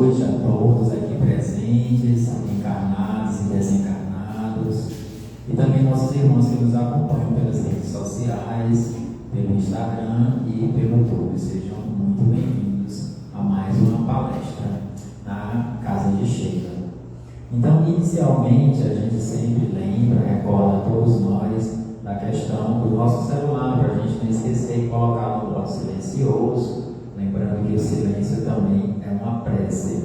noite a todos aqui presentes, encarnados e desencarnados, e também nossos irmãos que nos acompanham pelas redes sociais, pelo Instagram e pelo YouTube. Sejam muito bem-vindos a mais uma palestra na Casa de Sheila. Então, inicialmente, a gente sempre lembra, recorda a todos nós da questão do nosso celular, para a gente não esquecer de colocar no modo silencioso, lembrando que o silêncio também é uma prece.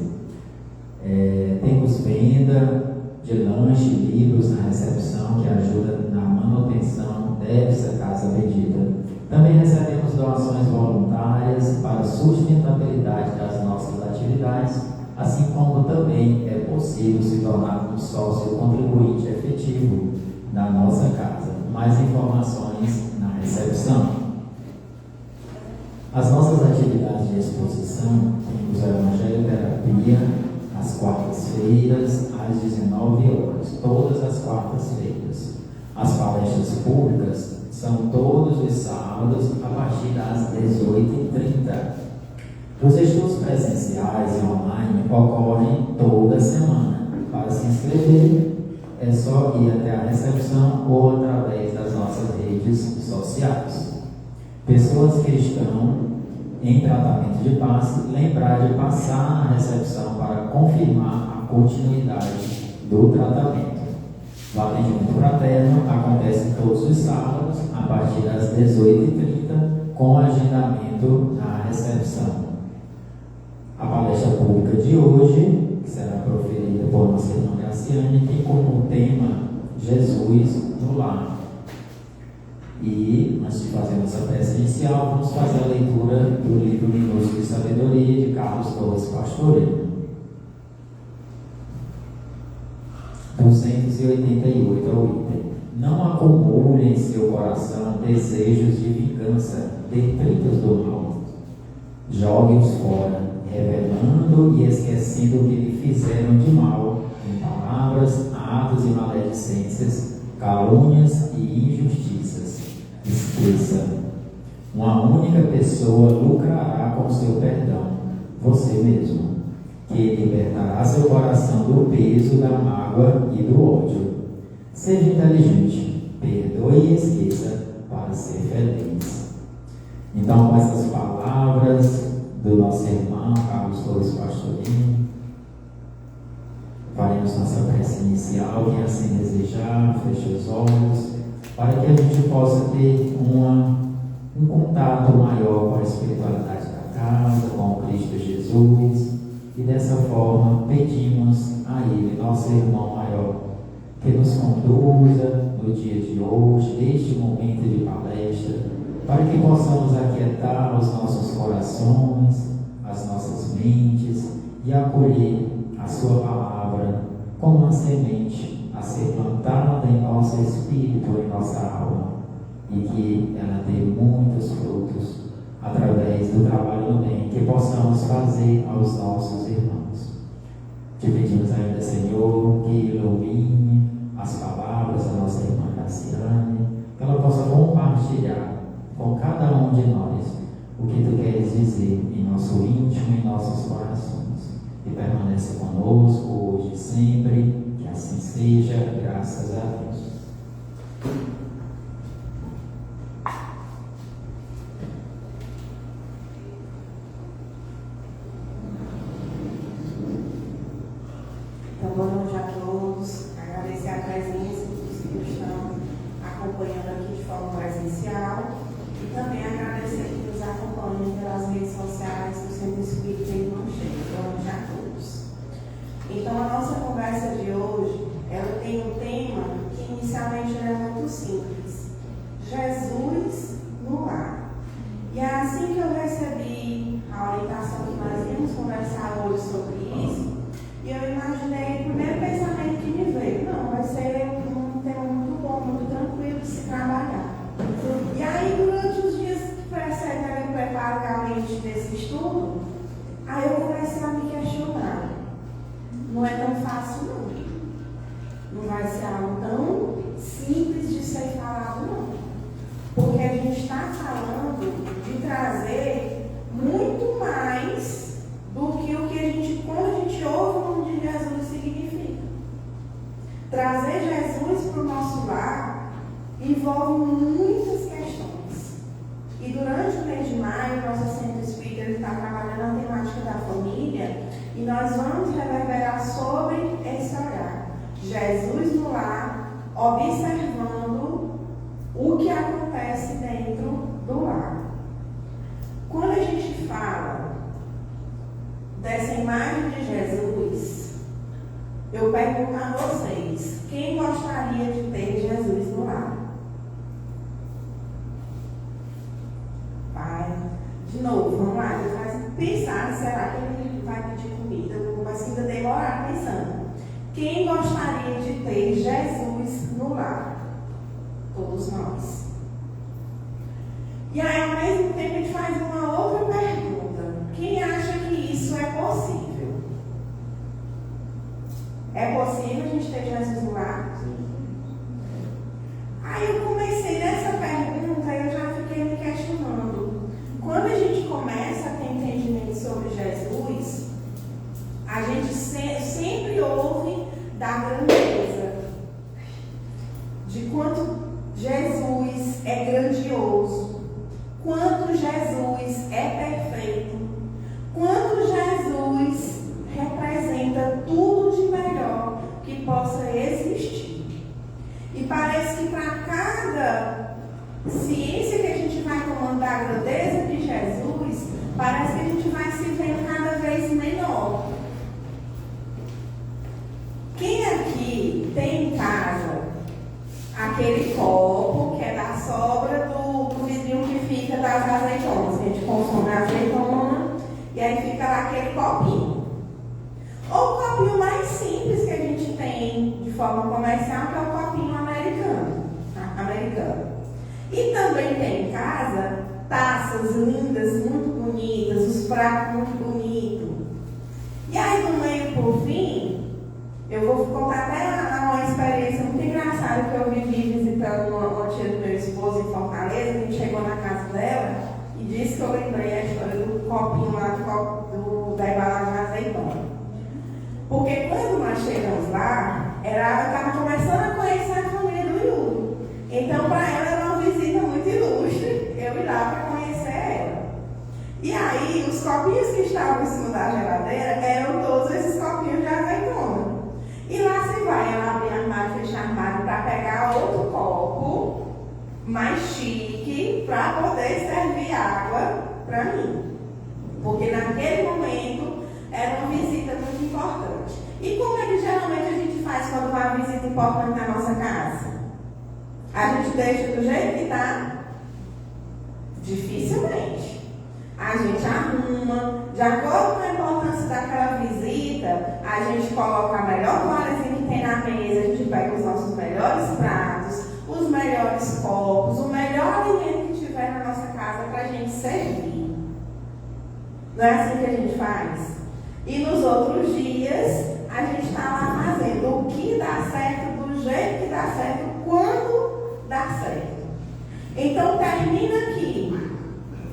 Temos venda de lanche e livros na recepção que ajuda na manutenção dessa casa bendita. Também recebemos doações voluntárias para a sustentabilidade das nossas atividades, assim como também é possível se tornar um sócio contribuinte efetivo da nossa casa. Mais informações na recepção. As nossas atividades de exposição temos a Evangelho Terapia às quartas-feiras, às 19 horas, todas as quartas-feiras. As palestras públicas são todos os sábados, a partir das 18h30. Os estudos presenciais e online ocorrem toda semana. Para se inscrever, é só ir até a recepção ou através das nossas redes sociais. Pessoas que estão em tratamento de passe, lembrar de passar na recepção para confirmar a continuidade do tratamento. O atendimento fraterno acontece todos os sábados, a partir das 18h30, com agendamento na recepção. A palestra pública de hoje, que será proferida por nossa irmã Graciane, tem como tema Jesus no Lar. E, antes de fazer nossa prece inicial, vamos fazer a leitura do livro Minúsculo de Sabedoria, de Carlos Torres Pastoreiro. 288 ao item. Não acumule em seu coração desejos de vingança, detritos do mal. Jogue-os fora, revelando e esquecendo o que lhe fizeram de mal, em palavras, atos e maledicências, calúnias e injustiças. Esqueça. Uma única pessoa lucrará com seu perdão, você mesmo, que libertará seu coração do peso da mágoa e do ódio. Seja inteligente, perdoe e esqueça para ser feliz. Então, com essas palavras do nosso irmão Carlos Torres Pastorinho, faremos nossa prece inicial. Quem assim desejar, feche os olhos, para que a gente possa ter um contato maior com a espiritualidade da casa, com o Cristo Jesus, e dessa forma pedimos a Ele, nosso irmão maior, que nos conduza no dia de hoje, neste momento de palestra, para que possamos aquietar os nossos corações, as nossas mentes e acolher a Sua palavra como uma semente a ser plantada em nosso espírito, em nossa alma, e que ela dê muitos frutos através do trabalho do bem que possamos fazer aos nossos irmãos. Te pedimos ainda, Senhor, que ilumine as palavras da nossa irmã Graciane, que ela possa compartilhar com cada um de nós o que Tu queres dizer em nosso íntimo, em nossos corações, e permanece conosco hoje e sempre. Que assim seja, graças a Deus. Então, boa noite a todos. Agradecer a presença dos que estão acompanhando aqui de forma presencial e também agradecer que nos acompanham pelas redes sociais do Centro Espírita Irmã Sheila. Boa noite a todos. Então, a nossa conversa de hoje, ela tem um tema que inicialmente é muito simples: Jesus no lar. E é assim que eu recebi a orientação que nós íamos conversar hoje sobre isso, e eu imaginei, o primeiro pensamento que me veio, não, vai ser um tema muito bom, muito tranquilo de se trabalhar. E aí, durante os dias que precedem o preparo realmente desse estudo, aí eu comecei a me questionar. Não é tão fácil, não. Não vai ser algo tão simples de ser falado envolve muitas questões. E durante o mês de maio, nosso Centro Espírita está trabalhando a temática da família e nós vamos reverberar sobre esse olhar. Jesus no lar, observando o que acontece dentro do lar. Quando a gente fala dessa imagem de Jesus, eu pergunto a vocês, quem gostaria de ter Jesus no lar? Pai, de novo, vamos lá, ele faz pensar, será que ele vai pedir comida? Mas ainda demorar pensando. Quem gostaria de ter Jesus no lar? Todos nós. E aí, ao mesmo tempo, a gente faz uma outra pergunta. Quem acha que isso é possível? É possível a gente ter Jesus no lar? Aí eu comecei nessa pergunta e eu já fiquei me questionando. Quando a gente começa a ter entendimento sobre Jesus, a gente sempre ouve da grandeza, de quanto Jesus é grandioso, quanto Jesus é perfeito, quanto Jesus representa tudo de melhor que possa existir. E parece que para cada ciência que a gente vai tomando da grandeza de Jesus, parece que a gente vai se vendo cada vez menor. Quem aqui tem em casa aquele copo que é da sobra do vizinho que fica das azeitonas? A gente consome azeitona e aí fica lá aquele copinho. Ou o copinho mais simples que a gente tem de forma comercial, que é o copinho americano. E também tem em casa taças lindas, muito bonitas, os pratos muito bonitos. E aí, do meio por fim, eu vou contar até uma experiência muito engraçada que eu vivi visitando uma tia do meu esposo em Fortaleza. A gente chegou na casa dela e disse que eu lembrei a história do copinho lá da embalagem de azeitona. Porque quando nós chegamos lá, ela estava começando a conhecer a família do Yuri. Então, para ela era uma visita muito ilustre, eu ir lá para conhecer ela. E aí, os copinhos que estavam em cima da geladeira eram todos esses copinhos de azeitona. E lá se vai, ela abrir armário, fechar armário para pegar outro copo mais chique para poder servir água para mim. Porque naquele momento era uma visita muito importante. E como é que geralmente a gente faz quando vai uma visita importante na nossa casa? A gente deixa do jeito que está? Dificilmente. A gente arruma, de acordo com a importância daquela visita, a gente coloca a melhor toalhazinha que tem na mesa, a gente pega os nossos melhores pratos, os melhores copos, o melhor alimento que tiver na nossa casa para a gente servir. Não é assim que a gente faz? E nos outros dias, a gente está lá fazendo o que dá certo, do jeito que dá certo, quando dá certo. Então, termina aqui.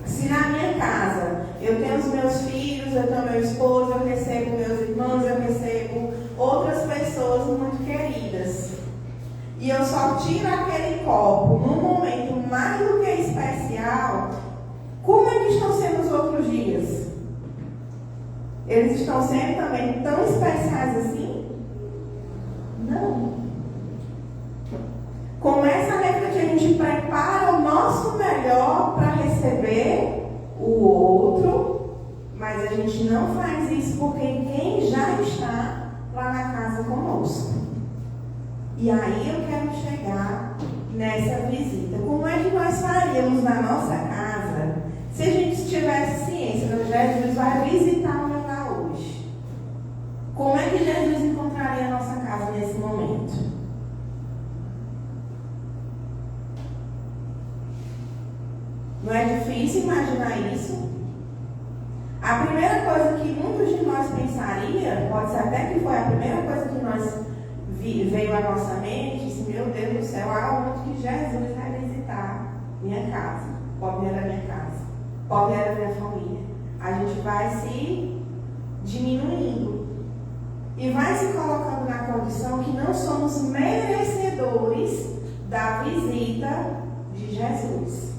Se na minha casa eu tenho os meus filhos, eu tenho meu esposo, eu recebo meus irmãos, eu recebo outras pessoas muito queridas, e eu só tiro aquele copo num momento mais do que especial, como é que estão sendo os outros dias? Eles estão sendo também tão especiais assim? Não. Começa a refletir, a gente prepara o nosso melhor para receber o outro, mas a gente não faz isso porque quem já está lá na casa conosco. E aí eu quero chegar nessa visita. Como é que nós faríamos na nossa casa se a gente tivesse ciência que Jesus vai visitar o meu lar hoje? Como é que Jesus encontraria a nossa casa nesse momento? Não é difícil imaginar isso? A primeira coisa que muitos de nós pensaria, pode ser até que foi a primeira coisa que nós veio à nossa mente, disse, meu Deus do céu, aonde que Jesus vai visitar minha casa? Pode vir da minha casa, pode vir da minha família. A gente vai se diminuindo e vai se colocando na condição que não somos merecedores da visita de Jesus.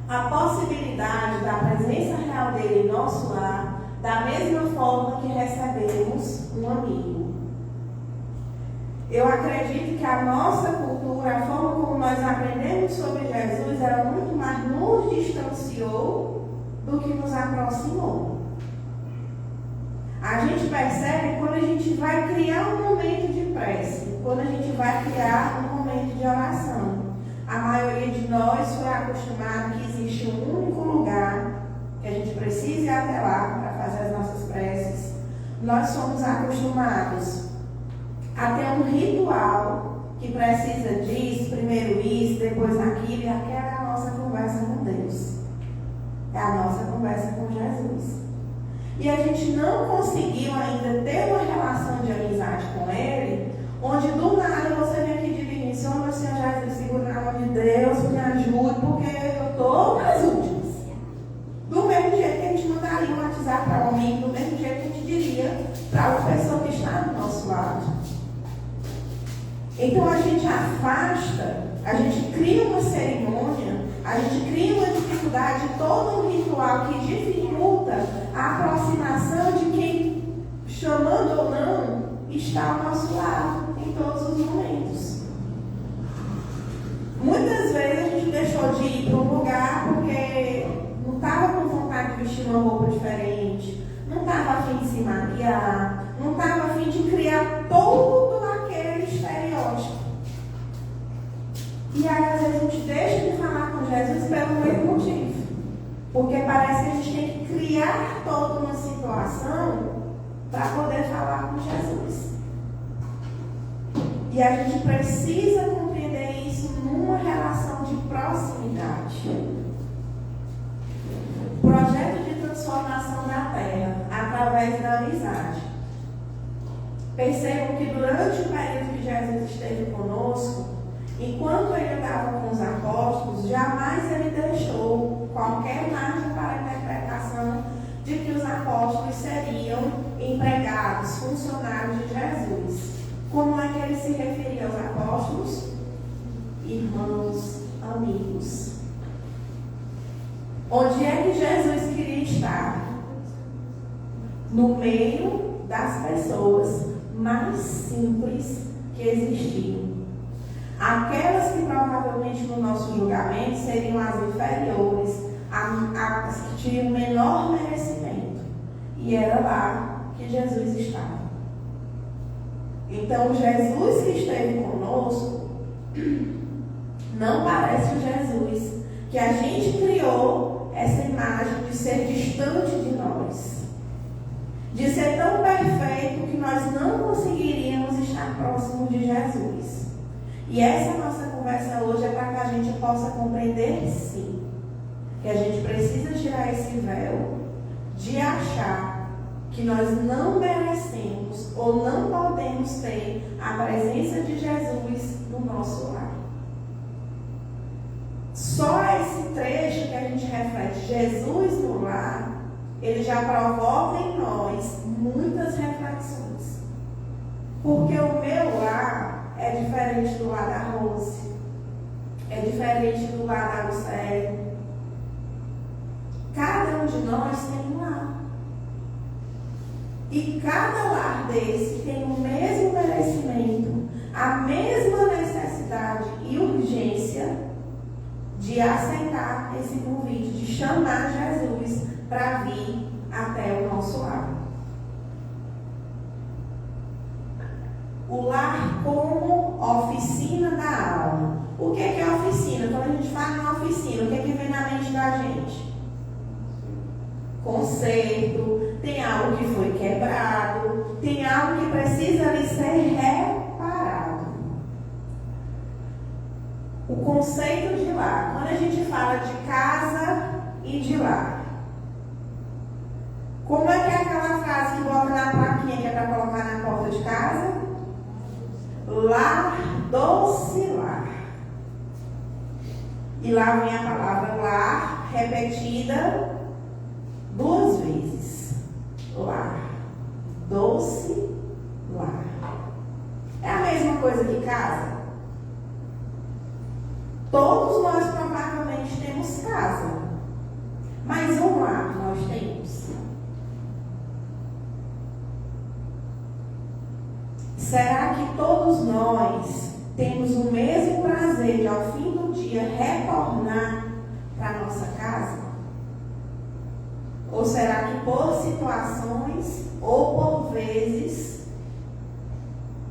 A possibilidade da presença real dele em nosso lar, da mesma forma que recebemos um amigo. Eu acredito que a nossa cultura, a forma como nós aprendemos sobre Jesus, ela muito mais nos distanciou do que nos aproximou. A gente percebe quando a gente vai criar um momento de prece, quando a gente vai criar um momento de oração. A maioria de nós foi acostumado que existe um único lugar que a gente precisa ir até lá para fazer as nossas preces. Nós somos acostumados a ter um ritual que precisa disso, primeiro isso, depois aquilo, e aquela é a nossa conversa com Deus. É a nossa conversa com Jesus. E a gente não conseguiu ainda ter uma relação de amizade com Ele, onde do nada você vem aqui dirigindo, Senhor, meu Senhor Jesus, segura na mão de Deus, me ajude, porque eu estou nas últimas. Do mesmo jeito que a gente mandaria um WhatsApp para um amigo, do mesmo jeito que a gente diria para uma pessoa que está do nosso lado. Então a gente afasta, a gente cria uma cerimônia, a gente cria uma dificuldade, todo um ritual que dificulta a aproximação de quem, chamando ou não, está ao nosso lado em todos os momentos. Muitas vezes a gente deixou de ir para um lugar porque não estava com vontade de vestir uma roupa diferente, não estava a fim de se maquiar, não estava a fim de criar todo aquele estereótipo. E aí às vezes a gente deixa de falar com Jesus pelo mesmo motivo. Porque parece que a gente tem que criar toda uma situação para poder falar com Jesus. E a gente precisa compreender isso numa relação de proximidade. Projeto de transformação da terra através da amizade. Percebam que durante o período que Jesus esteve conosco, enquanto ele andava com os apóstolos, jamais ele deixou qualquer margem para a interpretação de que os apóstolos seriam empregados, funcionários de Jesus. Como é que ele se referia aos apóstolos? Irmãos, amigos. Onde é que Jesus queria estar? No meio das pessoas mais simples que existiam. Aquelas que provavelmente no nosso julgamento seriam as inferiores, as que tinham menor merecimento. E era lá que Jesus estava. Então, Jesus que esteve conosco não parece o Jesus que a gente criou essa imagem de ser distante de nós, de ser tão perfeito que nós não conseguiríamos estar próximo de Jesus. E essa nossa conversa hoje é para que a gente possa compreender, sim, que a gente precisa tirar esse véu de achar que nós não merecemos ou não podemos ter a presença de Jesus no nosso lar. Só esse trecho que a gente reflete, Jesus no lar, ele já provoca em nós muitas reflexões. Porque o meu lar é diferente do lar da Rose, é diferente do lar da Lucélia. Cada um de nós tem um lar. E cada lar desse tem o mesmo merecimento, a mesma necessidade e urgência de aceitar esse convite, de chamar Jesus para vir até o nosso lar. O lar como oficina da alma. O que é oficina? Quando a gente fala em oficina, o que é que vem na mente da gente? Conserto, tem algo que foi quebrado, tem algo que precisa ali ser reparado. O conceito de lar, quando a gente fala de casa e de lar, como é que é aquela frase que bota na plaquinha que é para colocar na porta de casa? Lar, doce lar. E lá vem a palavra lar repetida 2 vezes. Lar, doce lar. casa. Mas um lar nós temos. Será que todos nós temos o mesmo prazer de, ao fim do dia, retornar para a nossa casa? Ou será que por situações ou por vezes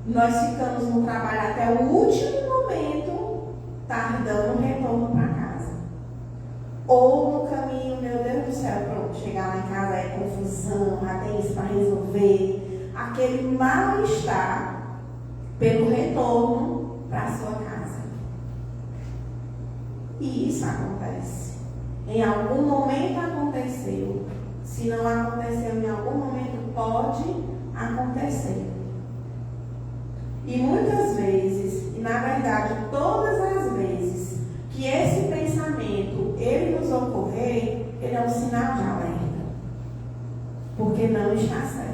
nós ficamos no trabalho até o último momento, tardando o retorno para casa? Ou no caminho, meu Deus do céu, pronto, chegar lá em casa é confusão, já tem isso para resolver, aquele mal-estar pelo retorno para a sua casa. E isso acontece. Em algum momento aconteceu. Se não aconteceu em algum momento, pode acontecer. E muitas vezes, e na verdade todas as vezes, que esse pensamento ele nos ocorrer, ele é um sinal de alerta. Porque não está certo.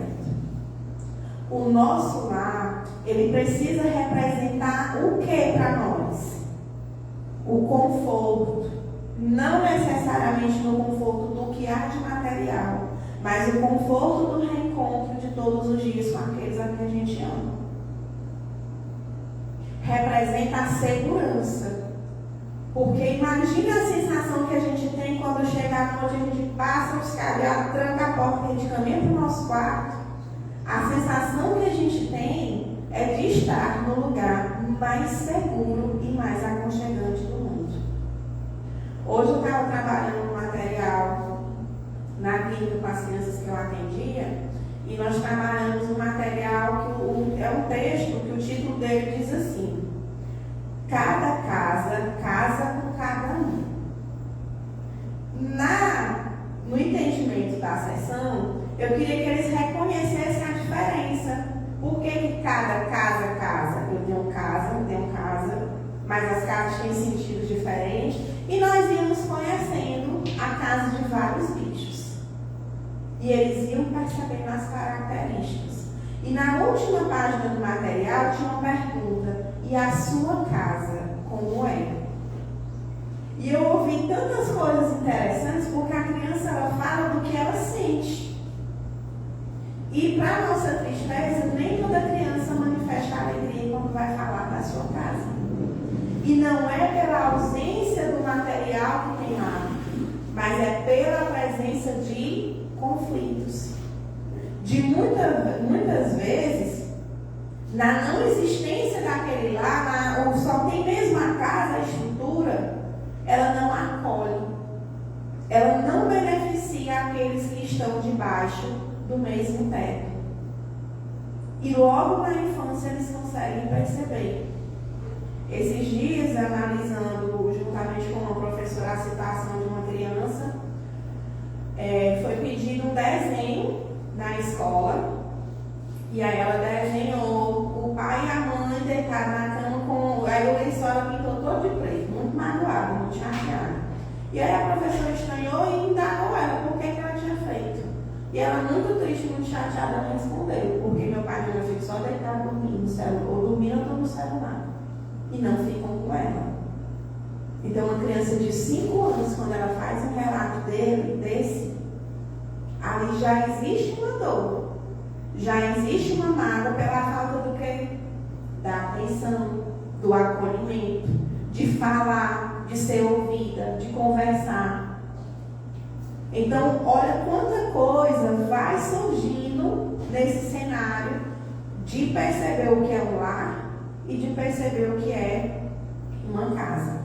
O nosso lar, ele precisa representar o que para nós? O conforto. Não necessariamente no conforto do que há de material, mas o conforto do reencontro de todos os dias com aqueles a quem a gente ama. Representa a segurança. Porque imagina a sensação que a gente tem quando chega à noite, a gente passa os cabelos, tranca a porta e a gente caminha para o nosso quarto. A sensação que a gente tem é de estar no lugar mais seguro e mais aconchegante do mundo. Hoje eu estava trabalhando um material na clínica com as crianças que eu atendia, e nós trabalhamos um material que é um texto que o título dele diz assim: cada casa, casa com cada um. No entendimento da sessão, eu queria que eles reconhecessem a diferença. Por que cada casa, casa? Eu tenho casa, mas as casas têm sentidos diferentes. E nós íamos conhecendo a casa de vários bichos. E eles iam percebendo as características. E na última página do material tinha uma pergunta: e a sua casa, como é? E eu ouvi tantas coisas interessantes, porque a criança ela fala do que ela sente. E para nossa tristeza, nem toda criança manifesta alegria quando vai falar da sua casa. E não é pela ausência do material que tem lá, mas é pela presença de conflitos. De muitas vezes, na não existência daquele lar, ou só tem mesmo a casa, a estrutura, ela não acolhe. Ela não beneficia aqueles que estão debaixo do mesmo teto. E logo na infância eles conseguem perceber. Esses dias, analisando juntamente com uma professora a situação de uma criança, foi pedido um desenho na escola, e aí ela desenhou o pai e a mãe deitados na cama com. Aí o lençol ela pintou todo de preto, muito magoado, muito chateado. E aí a professora estranhou e indagou ela por que ela tinha feito. E ela, muito triste, muito chateada, respondeu: porque meu pai e meu filho só deitaram dormindo no celular, ou dormiram ou no celular. E não ficam com ela. Então, uma criança de 5 anos, quando ela faz um relato desse, ali já existe uma dor, já existe uma mágoa pela falta do quê? Da atenção, do acolhimento, de falar, de ser ouvida, de conversar. Então, olha quanta coisa vai surgindo nesse cenário de perceber o que é um lar e de perceber o que é uma casa.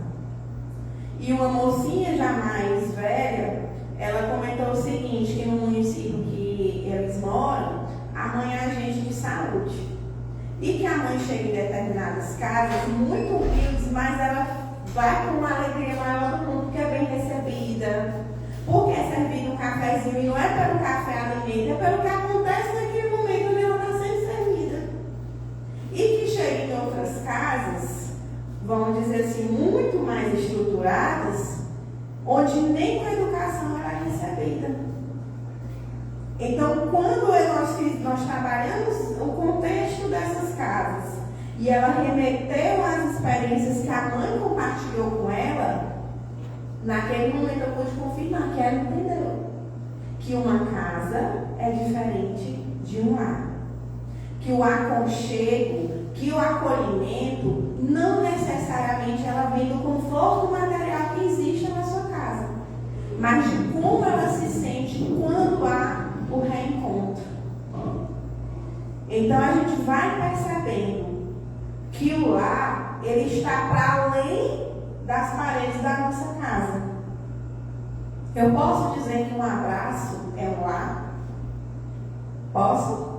E uma mocinha já mais velha, ela comentou o seguinte, que no município que eles moram, a mãe é agente de saúde. E que a mãe chega em determinadas casas, muito humildes, mas ela vai com uma alegria maior do mundo, porque é bem recebida, porque é servido um cafezinho, e não é pelo café alimento, é pelo que acontece naquele momento onde ela está sendo servida. E que chega em outras casas, vamos dizer assim, muito mais estruturadas, onde nem com a educação ela é recebida. Então, quando nós trabalhamos o contexto dessas casas, e ela remeteu às experiências que a mãe compartilhou com ela, Naquele momento eu pude confirmar que ela entendeu que uma casa é diferente de um lar. Que o aconchego, que o acolhimento, não necessariamente ela vem do conforto material que existe na sua casa, mas de como ela se sente quando há o reencontro. Então a gente vai percebendo que o lar, ele está para além das paredes da nossa casa. Eu posso dizer que um abraço é um lar? Posso?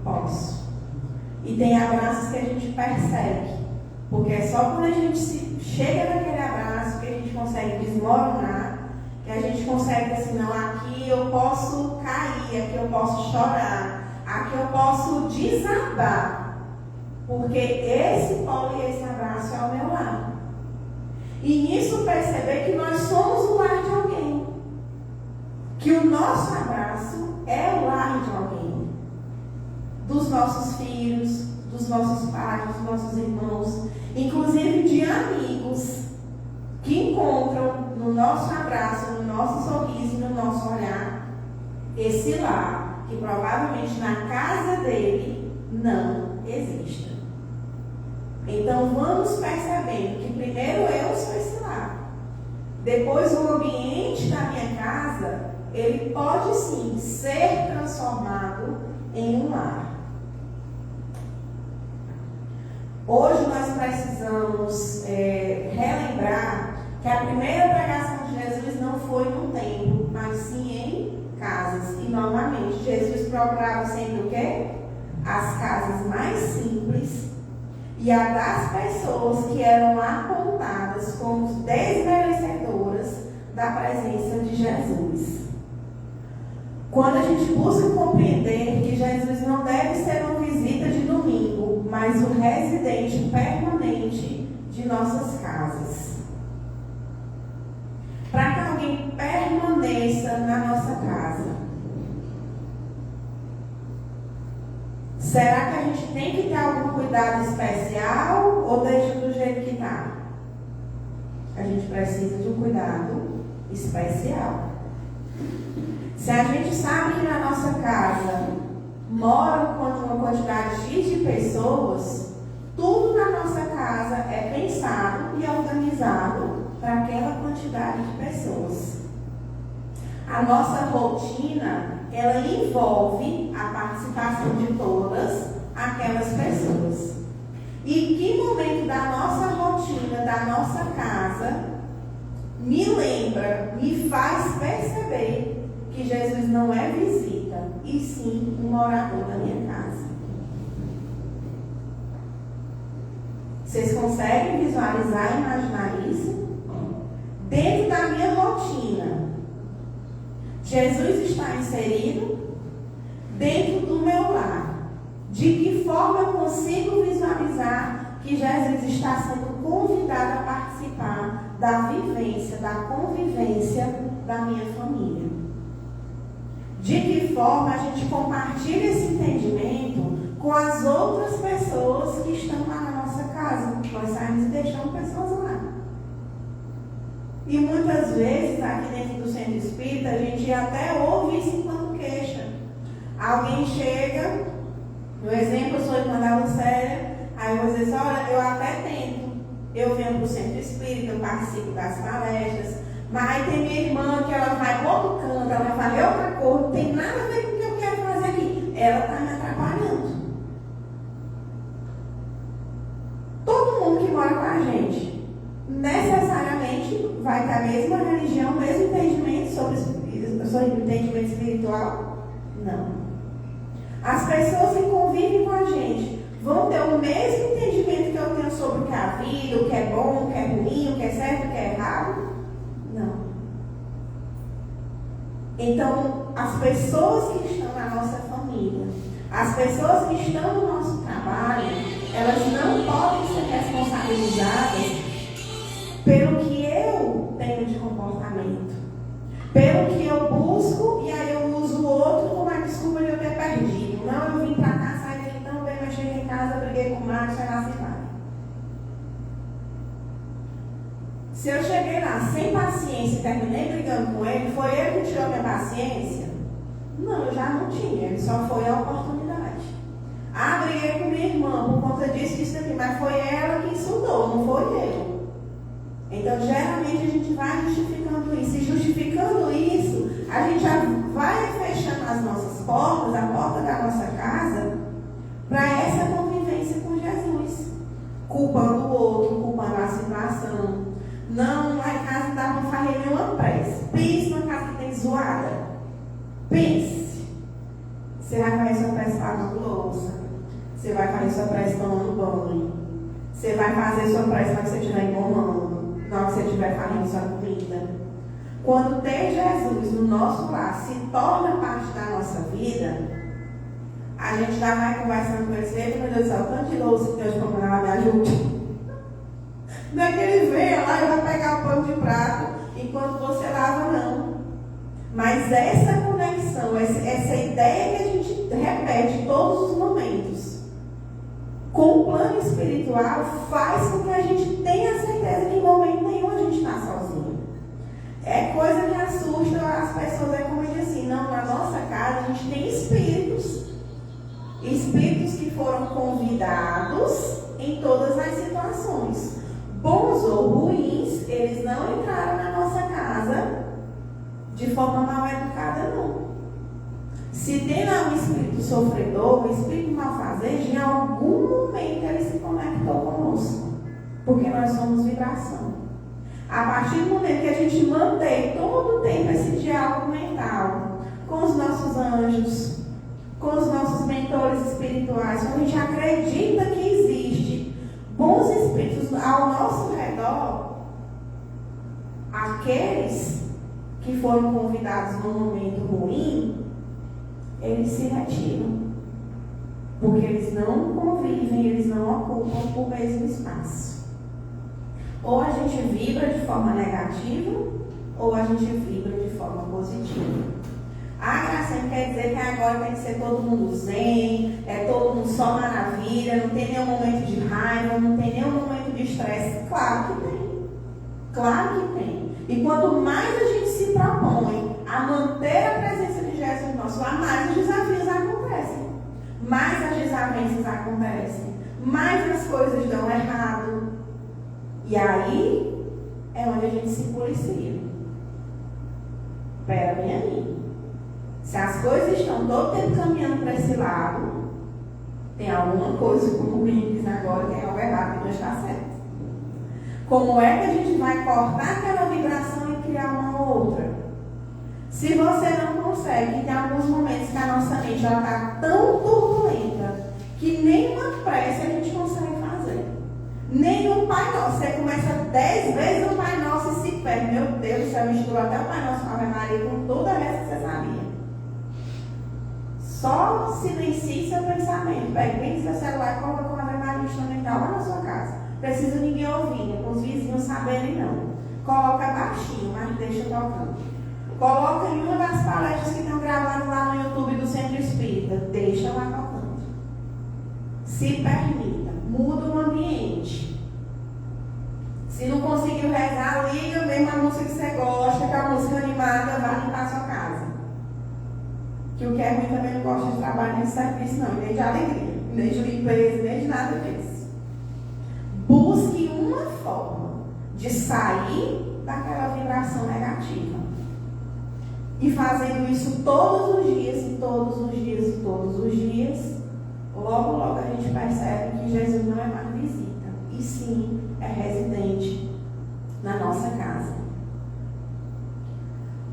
Posso. E tem abraços que a gente percebe, porque é só quando a gente chega naquele abraço que a gente consegue desmoronar, que a gente consegue assim, não, aqui eu posso cair, aqui eu posso chorar, aqui eu posso desabar, porque esse polo e esse abraço é o meu lar. E nisso perceber que nós somos o lar de alguém, que o nosso abraço é o lar de alguém, dos nossos filhos, dos nossos pais, dos nossos irmãos, inclusive de amigos que encontram no nosso abraço, no nosso sorriso, no nosso olhar, esse lar que provavelmente na casa dele não existe. Então vamos percebendo que primeiro eu sou esse lar, depois o ambiente da minha casa, ele pode sim ser transformado em um lar. Hoje nós precisamos relembrar que a primeira pregação de Jesus não foi num templo, mas sim em casas. E novamente, Jesus procurava sempre o quê? As casas mais simples e a das pessoas que eram apontadas como desmerecedoras da presença de Jesus. Quando a gente busca compreender que Jesus não deve ser uma visita de domingo, mas o residente permanente de nossas casas. Para que alguém permaneça na nossa casa, será que a gente tem que ter algum cuidado especial ou deixa do jeito que está? A gente precisa de um cuidado especial. Se a gente sabe que na nossa casa mora uma quantidade X de pessoas, tudo na nossa casa é pensado e organizado para aquela quantidade de pessoas. A nossa rotina, ela envolve a participação de todas aquelas pessoas. E que momento da nossa rotina, da nossa casa, me lembra, me faz perceber que Jesus não é visita, e sim um morador da minha casa. Vocês conseguem visualizar e imaginar isso? Dentro da minha rotina, Jesus está inserido dentro do meu lar. De que forma eu consigo visualizar que Jesus está sendo convidado a participar da vivência, da convivência da minha família? De que forma a gente compartilha esse entendimento com as outras pessoas que estão lá na nossa casa? Nós saímos e deixamos pessoas lá. E muitas vezes, aqui dentro do centro espírita, a gente até ouve isso enquanto queixa. Alguém chega, no exemplo, eu sou irmã da Lucélia, aí eu vou dizer assim, olha, eu até tento. Eu venho para o centro espírita, eu participo das palestras, mas aí tem minha irmã que ela vai para outro canto, ela vai fazer outra coisa, não tem nada a ver com o que eu quero fazer aqui. Ela está me atrapalhando. Todo mundo que mora com a gente, necessariamente vai ter a mesma religião, o mesmo entendimento sobre o entendimento espiritual? Não. As pessoas que convivem com a gente vão ter o mesmo entendimento que eu tenho sobre o que é a vida, o que é bom, o que é ruim, o que é certo, o que é errado? Não. Então, as pessoas que estão na nossa família, as pessoas que estão no nosso trabalho, elas não podem ser responsabilizadas pelo que eu tenho de comportamento, pelo que eu busco e aí eu uso o outro como a desculpa de eu ter perdido. Não, eu vim pra cá, saí daqui tão bem, mas cheguei em casa, briguei com o Marcos, chegar sem pai. Se eu cheguei lá sem passar ele que tirou minha paciência? Não, eu já não tinha, ele só foi a oportunidade. Briguei com minha irmã por conta disso aqui, mas foi ela que insultou, não foi eu. Então, geralmente, a gente vai justificando isso. E justificando isso, a gente já vai fechando as nossas portas, a porta da nossa casa, para essa convivência com Jesus. Culpando o outro, culpando a situação. Não, lá em casa não dá para fazer nenhuma prece. Pense numa casa que tem zoada. Pense. Você vai fazer sua prece lavando louça. Você vai fazer sua prece tomando banho. Você vai fazer sua prece quando você estiver engomando. Na hora que você estiver fazendo sua comida. Quando ter Jesus no nosso lar se torna parte da nossa vida, a gente já vai conversando com ele, meu Deus do céu, tanto de louça que Deus comprou, ela me ajude. Não é que ele venha lá e vai pegar o pano de prato enquanto você lava, não. Mas essa conexão, essa ideia que a gente repete em todos os momentos, com o plano espiritual, faz com que a gente tenha certeza que em momento nenhum a gente está sozinho. É coisa que assusta as pessoas, é como dizer assim, não, na nossa casa a gente tem espíritos que foram convidados em todas as situações. Bons ou ruins, eles não entraram na nossa casa de forma mal educada, não. Se tem lá um espírito sofredor, um espírito malfazejo, em algum momento ele se conectou conosco. Porque nós somos vibração. A partir do momento que a gente mantém todo o tempo esse diálogo mental com os nossos anjos, com os nossos mentores espirituais, quando a gente acredita que existe bons espíritos ao nosso redor, aqueles que foram convidados num momento ruim, eles se retiram. Porque eles não convivem, eles não ocupam o mesmo espaço. Ou a gente vibra de forma negativa, ou a gente vibra de forma positiva. Graça quer dizer que agora tem que ser todo mundo zen, é todo mundo só maravilha, não tem nenhum momento de raiva, não tem nenhum momento de estresse. Claro que tem. Claro que tem. E quanto mais a gente se propõe a manter a presença de Jesus no nosso lar, mais os desafios acontecem. Mais as desavenças acontecem. Mais as coisas dão errado. E aí é onde a gente se policia. Espera bem aí. Se as coisas estão todo tempo caminhando para esse lado, tem alguma coisa, como o Rinho diz agora, tem algo errado que não está certo. Como é que a gente vai cortar aquela vibração e criar uma outra? Se você não consegue, tem alguns momentos que a nossa mente está tão turbulenta que nenhuma prece a gente consegue fazer. Nem o Pai Nosso. Você começa 10 vezes o Pai Nosso e se perde. Meu Deus do céu, misturou até o Pai Nosso com a Ave Maria com toda a resta que você sabia. Só silencie seu pensamento. Pegue seu celular e coloque uma Ave Maria instrumental lá na sua casa. Precisa ninguém ouvir, com os vizinhos saberem não. Coloca baixinho, mas deixa tocando. Coloca em uma das palestras que estão gravadas lá no YouTube do Centro Espírita. Deixa lá tocando. Se permita. Muda o ambiente. Se não conseguiu rezar, liga mesmo a música que você gosta, que a música animada vai limpar a sua casa. Que o que é ruim também não gosta de trabalho nesse serviço, não. Nem de alegria, nem de limpeza, nem de nada disso. Busque uma forma de sair daquela vibração negativa. E fazendo isso todos os dias, e todos os dias, e todos os dias, logo, logo a gente percebe que Jesus não é mais visita, e sim é residente na nossa casa.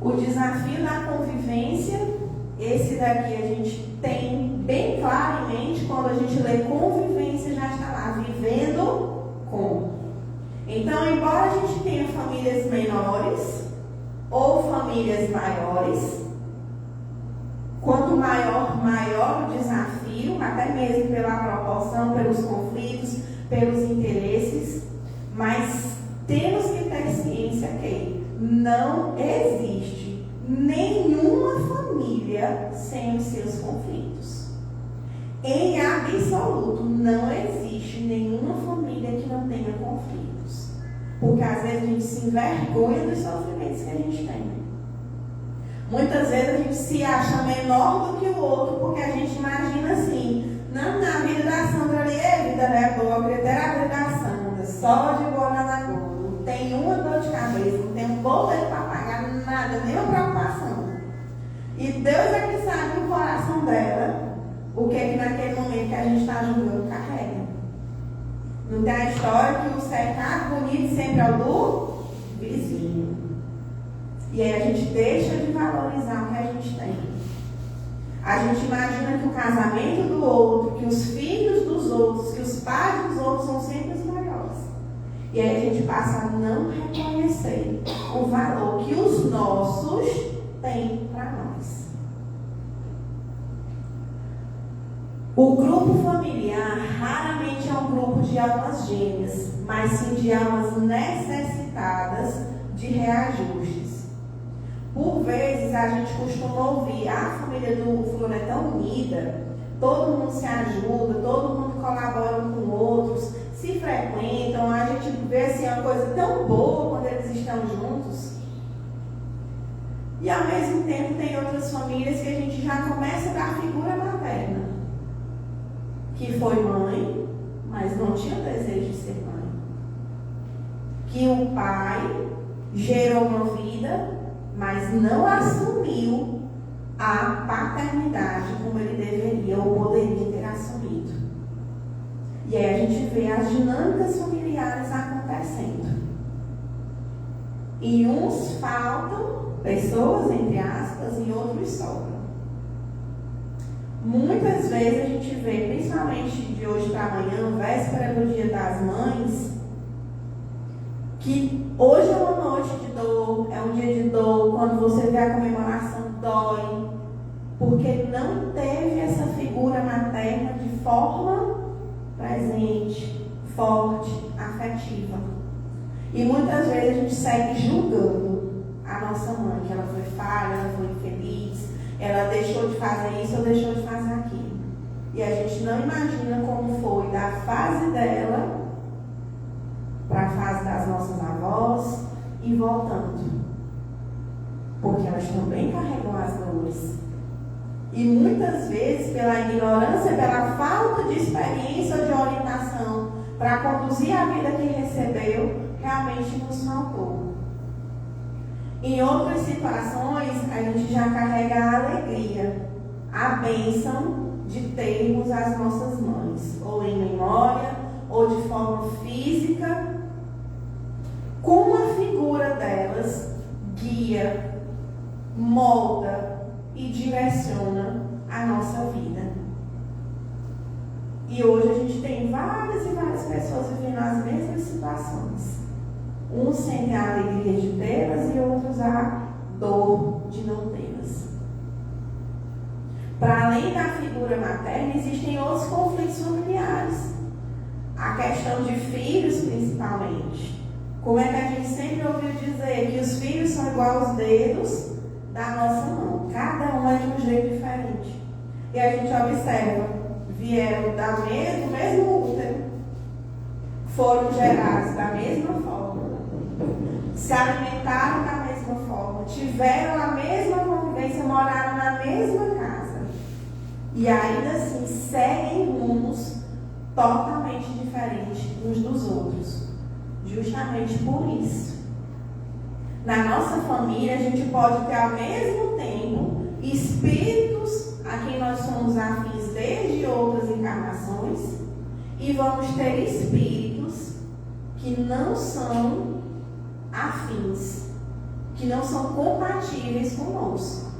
O desafio da convivência, esse daqui a gente tem bem claro em mente, quando a gente lê convivência, já está lá, vivendo com. Então, embora a gente tenha famílias menores ou famílias maiores, quanto maior o desafio, até mesmo pela proporção, pelos conflitos, pelos interesses, mas temos que ter ciência que não existe nenhuma família sem os seus conflitos. Em absoluto, não existe nenhuma família que não tenha conflitos. Porque às vezes a gente se envergonha dos sofrimentos que a gente tem. Muitas vezes a gente se acha menor do que o outro, porque a gente imagina assim, não, na vida da Sandra ali é vida, né? Boa, eu queria ter a vida da Sandra, só de boa na lagoa, não tem uma dor de cabeça, não tem um boleto para pagar, nada, nenhuma preocupação. E Deus é que sabe o coração dela, o que é que naquele momento que a gente está julgando carrega. Não tem a história que o cercado bonito sempre é o do vizinho. E aí a gente deixa de valorizar o que a gente tem. A gente imagina que o casamento do outro, que os filhos dos outros, que os pais dos outros são sempre os maiores. E aí a gente passa a não reconhecer o valor que os nossos têm para nós. O grupo familiar raramente é um grupo de almas gêmeas, mas sim de almas necessitadas de reajustes. Por vezes a gente costuma ouvir, a família do fulano é tão unida, todo mundo se ajuda, todo mundo colabora um com outros, se frequentam, a gente vê assim uma coisa tão boa quando eles estão juntos. E ao mesmo tempo tem outras famílias que a gente já começa da figura materna, que foi mãe, mas não tinha desejo de ser mãe. Que o pai gerou uma vida, mas não assumiu a paternidade como ele deveria ou poderia ter assumido. E aí a gente vê as dinâmicas familiares acontecendo. E uns faltam, pessoas, entre aspas, e outros sobram. Muitas vezes a gente vê, principalmente de hoje para amanhã, véspera do Dia das Mães, que hoje é uma noite de dor, é um dia de dor, quando você vê a comemoração dói, porque não teve essa figura materna de forma presente, forte, afetiva. E muitas vezes a gente segue julgando a nossa mãe, que ela foi falha, ela foi infeliz, ela deixou de fazer isso ou deixou de fazer aquilo. E a gente não imagina como foi da fase dela para a fase das nossas avós e voltando. Porque elas também carregam as dores. E muitas vezes, pela ignorância, pela falta de experiência ou de orientação para conduzir a vida que recebeu, realmente nos faltou. Em outras situações, a gente já carrega a alegria, a bênção de termos as nossas mães, ou em memória, ou de forma física, como a figura delas guia, molda e direciona a nossa vida. E hoje a gente tem várias e várias pessoas vivendo as mesmas situações. Uns sentem a alegria de tê-las e outros a dor de não tê-las. Para além da figura materna, existem outros conflitos familiares. A questão de filhos, principalmente. Como é que a gente sempre ouviu dizer que os filhos são igual aos dedos da nossa mão. Cada um é de um jeito diferente. E a gente observa, vieram do mesmo útero, foram gerados da mesma forma, se alimentaram da mesma forma, tiveram a mesma convivência, moraram na mesma casa. E ainda assim seguem rumos totalmente diferentes uns dos outros. Justamente por isso. Na nossa família, a gente pode ter ao mesmo tempo espíritos a quem nós somos afins desde outras encarnações e vamos ter espíritos que não são afins, que não são compatíveis conosco.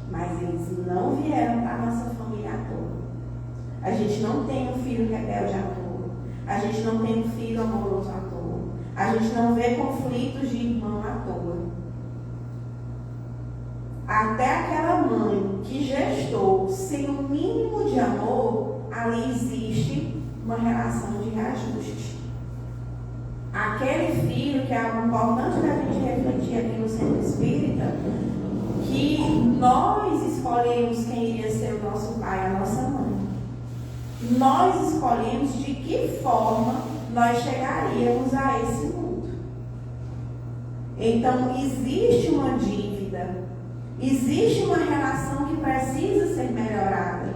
Mas eles não vieram para a nossa família à toa. A gente não tem um filho rebelde à toa. A gente não tem um filho amoroso à toa. A gente não vê conflitos de irmão à toa. Até aquela mãe que gestou sem o mínimo de amor, ali existe uma relação de reajuste. Aquele filho, que é algo importante da gente refletir aqui no Centro Espírita, que nós escolhemos quem iria ser o nosso pai, a nossa mãe. Nós escolhemos de que forma nós chegaríamos a esse mundo. Então, existe uma dívida Existe uma relação que precisa ser melhorada.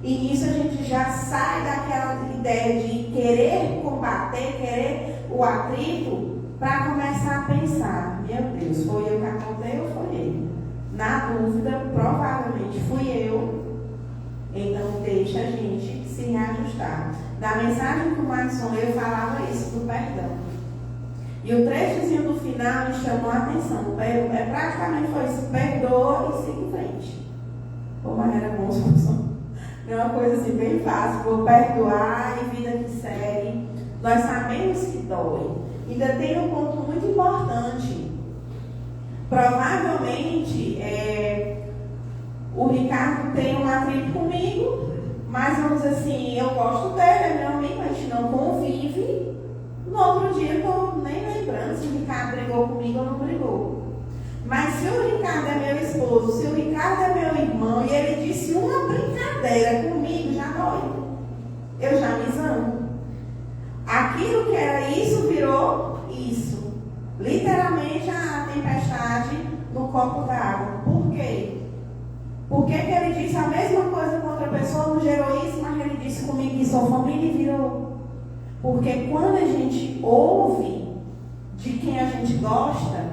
E nisso a gente já sai daquela ideia de querer combater, querer o atrito, para começar a pensar, meu Deus, foi eu que apontei ou foi ele? Na dúvida, provavelmente fui eu. Então deixa a gente se reajustar. Da mensagem que o Marson eu falava isso do perdão. E o trechozinho do final me chamou a atenção. Praticamente foi isso: perdoa e siga em frente. Pô, mas era bom, é uma coisa assim bem fácil. Vou perdoar e vida que segue. Nós sabemos que dói. Ainda tem um ponto muito importante. Provavelmente o Ricardo tem um atrito comigo, mas vamos dizer assim, eu gosto dele, é meu amigo, a gente não convive. No outro dia eu estou nem lembrando se o Ricardo brigou comigo ou não brigou. Mas se o Ricardo é meu esposo, se o Ricardo é meu irmão e ele disse uma brincadeira comigo, já dói. Eu já me zango. Aquilo que era isso virou isso. Literalmente a tempestade no copo d'água. Por quê? Porque que ele disse a mesma coisa com outra pessoa, não gerou isso, mas ele disse comigo que sou família e virou. Porque quando a gente ouve de quem a gente gosta,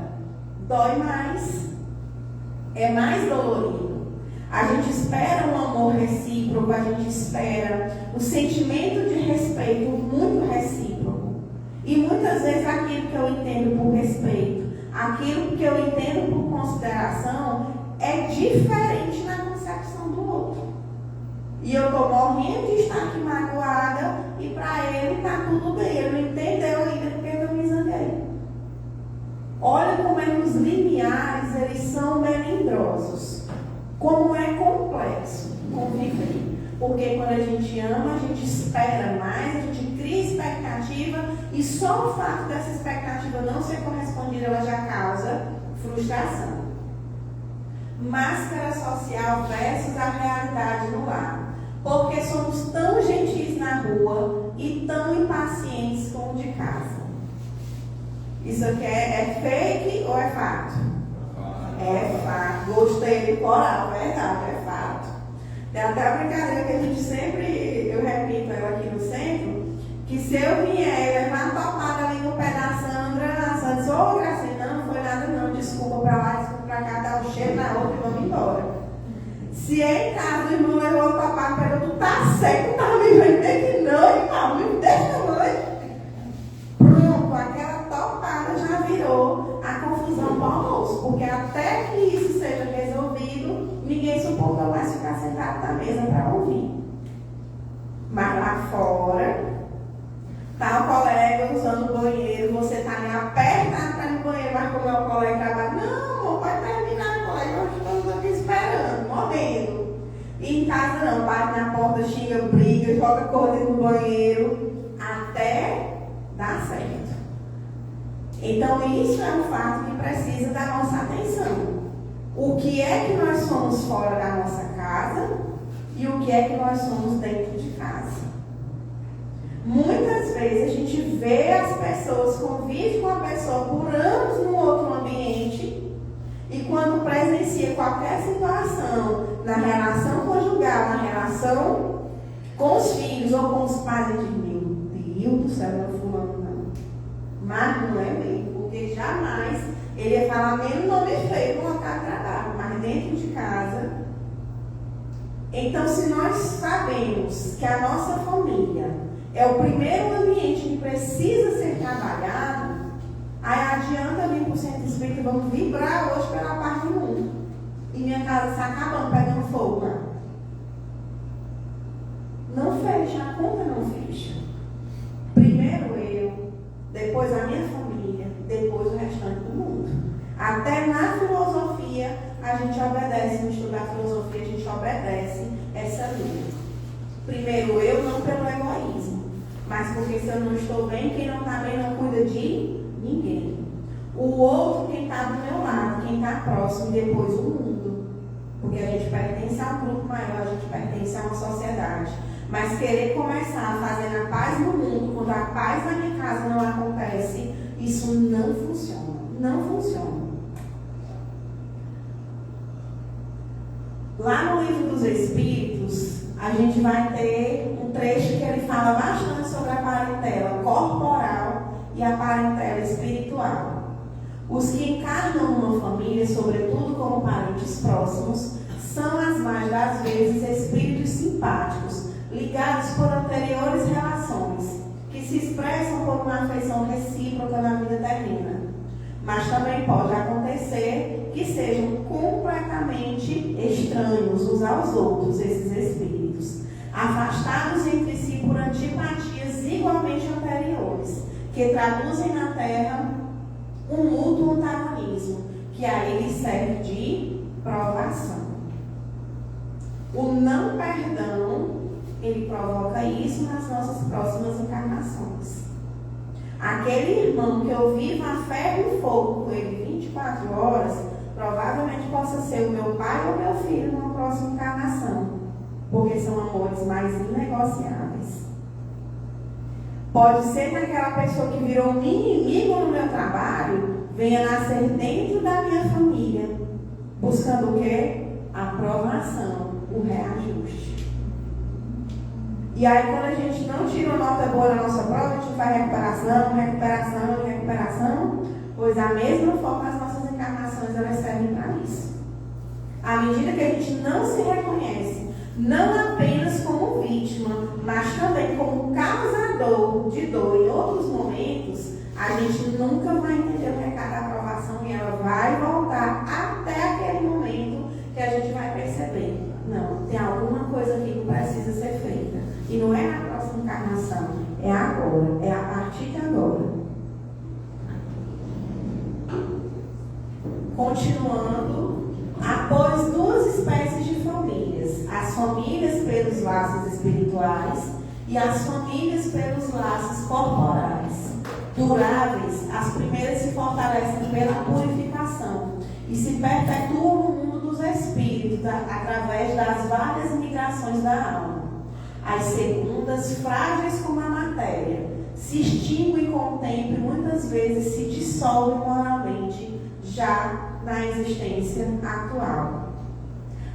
dói mais. É mais dolorido. A gente espera um amor recíproco, a gente espera o sentimento de respeito muito recíproco. E muitas vezes aquilo que eu entendo por respeito, aquilo que eu entendo por consideração, é diferente na concepção do outro. E eu estou morrendo de estar aqui magoada e para ele está tudo bem. Ele não entendeu ainda porque eu me zanguei. Olha como é que os limiares, eles são melindrosos. Como é complexo conviver. Porque quando a gente ama, a gente espera mais, a gente cria expectativa e só o fato dessa expectativa não ser correspondida, ela já causa frustração. Máscara social versus a realidade no lar. Porque somos tão gentis na rua e tão impacientes com o de casa. Isso aqui é fake ou é fato? É fato. Gostei do coral, verdade, é fato. Tem até a brincadeira que a gente sempre, eu repito ela aqui no centro, que se eu vier e levar uma topada ali no pé da Sandra, a Sandra diz, ô Gracinha, não foi nada não, desculpa pra lá, desculpa pra cá, dá o cheiro na outra e vamos embora. Se em casa o irmão levou a topada, pegou, tu tá seco, tu tá me vendo que não, irmão, me deixa mãe. Pronto, aquela topada já virou a confusão pro almoço, porque até que isso seja resolvido, ninguém suporta mais ficar sentado na mesa para ouvir. Mas lá fora, tá o colega usando o banheiro, você tá ali apertado para ir no banheiro, mas como é o colega trabalha, não, amor, vai terminar, colega, nós estamos aqui esperando, morrendo. E em casa não, bate na porta, xinga, briga, joga coisa no banheiro, até dar certo. Então isso é um fato que precisa da nossa atenção. O que é que nós somos fora da nossa casa e o que é que nós somos dentro de casa. Muitas vezes a gente vê as pessoas, convive com a pessoa por anos num outro ambiente e quando presencia qualquer situação na relação conjugal, na relação com os filhos ou com os pais, ele diz, meu Deus do céu, não é fulano não. Mas não é mesmo, porque jamais ele ia falar nem o nome feio no local de trabalho, mas dentro de casa. Então, se nós sabemos que a nossa família é o primeiro ambiente que precisa ser trabalhado, aí adianta vir para o centro espírita e vamos vibrar hoje pela parte do mundo. E minha casa está acabando, pegando fogo. Tá? Não fecha, a conta não fecha. Primeiro eu, depois a minha família, depois o restante do mundo. Até na filosofia, a gente obedece, no estudo da filosofia, a gente obedece essa linha. Primeiro eu, não pelo egoísmo, mas porque se eu não estou bem, quem não está bem não cuida de ninguém. O outro, quem está do meu lado, quem está próximo, e depois o mundo. Porque a gente pertence a um grupo maior, a gente pertence a uma sociedade. Mas querer começar a fazer a paz no mundo, quando a paz na minha casa não acontece, isso não funciona. Não funciona. Lá no Livro dos Espíritos, a gente vai ter um trecho que ele fala bastante sobre a parentela corporal e a parentela espiritual. Os que encarnam numa família, sobretudo como parentes próximos, são as mais das vezes espíritos simpáticos, ligados por anteriores relações, que se expressam por uma afeição recíproca na vida terrena. Mas também pode acontecer que sejam completamente estranhos uns aos outros, esses espíritos, afastados entre si por antipatias igualmente anteriores, que traduzem na Terra um mútuo antagonismo, que aí lhes serve de provação. O não perdão, ele provoca isso nas nossas próximas encarnações. Aquele irmão que eu vivo a ferro e fogo com ele 24 horas, provavelmente possa ser o meu pai ou meu filho numa próxima encarnação, porque são amores mais inegociáveis. Pode ser que aquela pessoa que virou um inimigo no meu trabalho venha nascer dentro da minha família, buscando o quê? A aprovação, o reajuste. E aí, quando a gente não tira uma nota boa na nossa prova, a gente faz recuperação, pois da mesma forma as nossas encarnações elas servem para isso. À medida que a gente não se reconhece, não apenas como vítima, mas também como causador de dor em outros momentos, a gente nunca vai entender o recado da aprovação e ela vai voltar até aquele momento que a gente vai perceber. Não, tem alguma coisa aqui que precisa ser feita. E não é na próxima encarnação, é agora, é a partir de agora. Continuando, após duas espécies de famílias, as famílias pelos laços espirituais e as famílias pelos laços corporais. Duráveis, as primeiras se fortalecem pela purificação e se perpetuam no mundo dos espíritos através das várias migrações da alma. As segundas, frágeis como a matéria, se extinguem com o tempo e muitas vezes se dissolvem moralmente já na existência atual.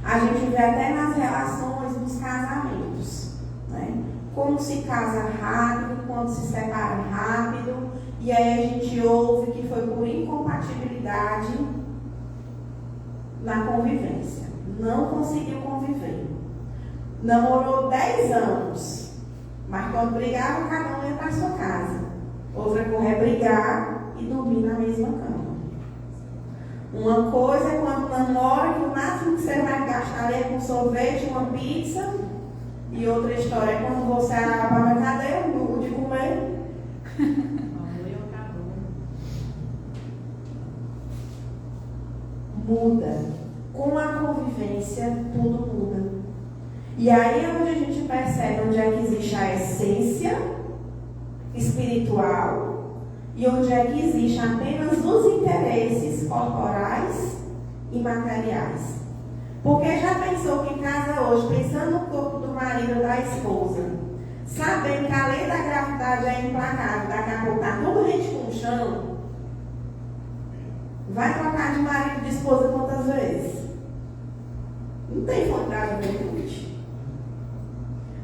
A gente vê até nas relações dos casamentos, né? Como se casa rápido, quando se separa rápido, e aí a gente ouve que foi por incompatibilidade na convivência. Não conseguiu conviver. Namorou 10 anos, mas quando brigava, cada um ia para sua casa. Outra coisa é brigar e dormir na mesma cama. Uma coisa é quando namora, que o máximo que você vai gastar é com sorvete, uma pizza. E outra história é quando você para a cadeia, de comer. Muda. Com a convivência, tudo muda. E aí é onde a gente percebe onde é que existe a essência espiritual e onde é que existe apenas os interesses corporais e materiais. Porque já pensou que em casa hoje, pensando no corpo do marido ou da esposa, sabendo que a lei da gravidade é implacável, daqui a pouco está tudo rente com o chão, vai trocar de marido e de esposa quantas vezes? Não tem vontade de juventude.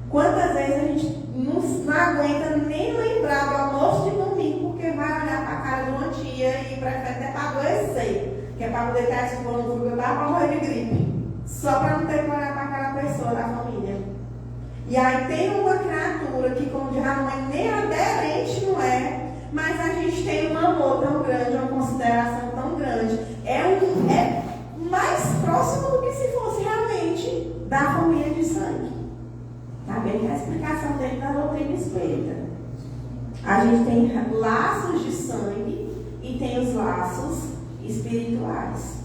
Quantas vezes a gente não aguenta nem lembrar do almoço de domingo, porque vai olhar para a cara de uma tia e prefere até para adoecer, que é para poder ter a escola no grupo para morrer de gripe, só para não ter que olhar para aquela pessoa da família. E aí tem uma criatura que, como diz a mãe, nem aderente não é, mas a gente tem um amor tão grande, uma consideração tão grande, é mais próximo do que se fosse realmente da família de sangue. Tá bem que a explicação dele da doutrina espírita. A gente tem laços de sangue e tem os laços espirituais.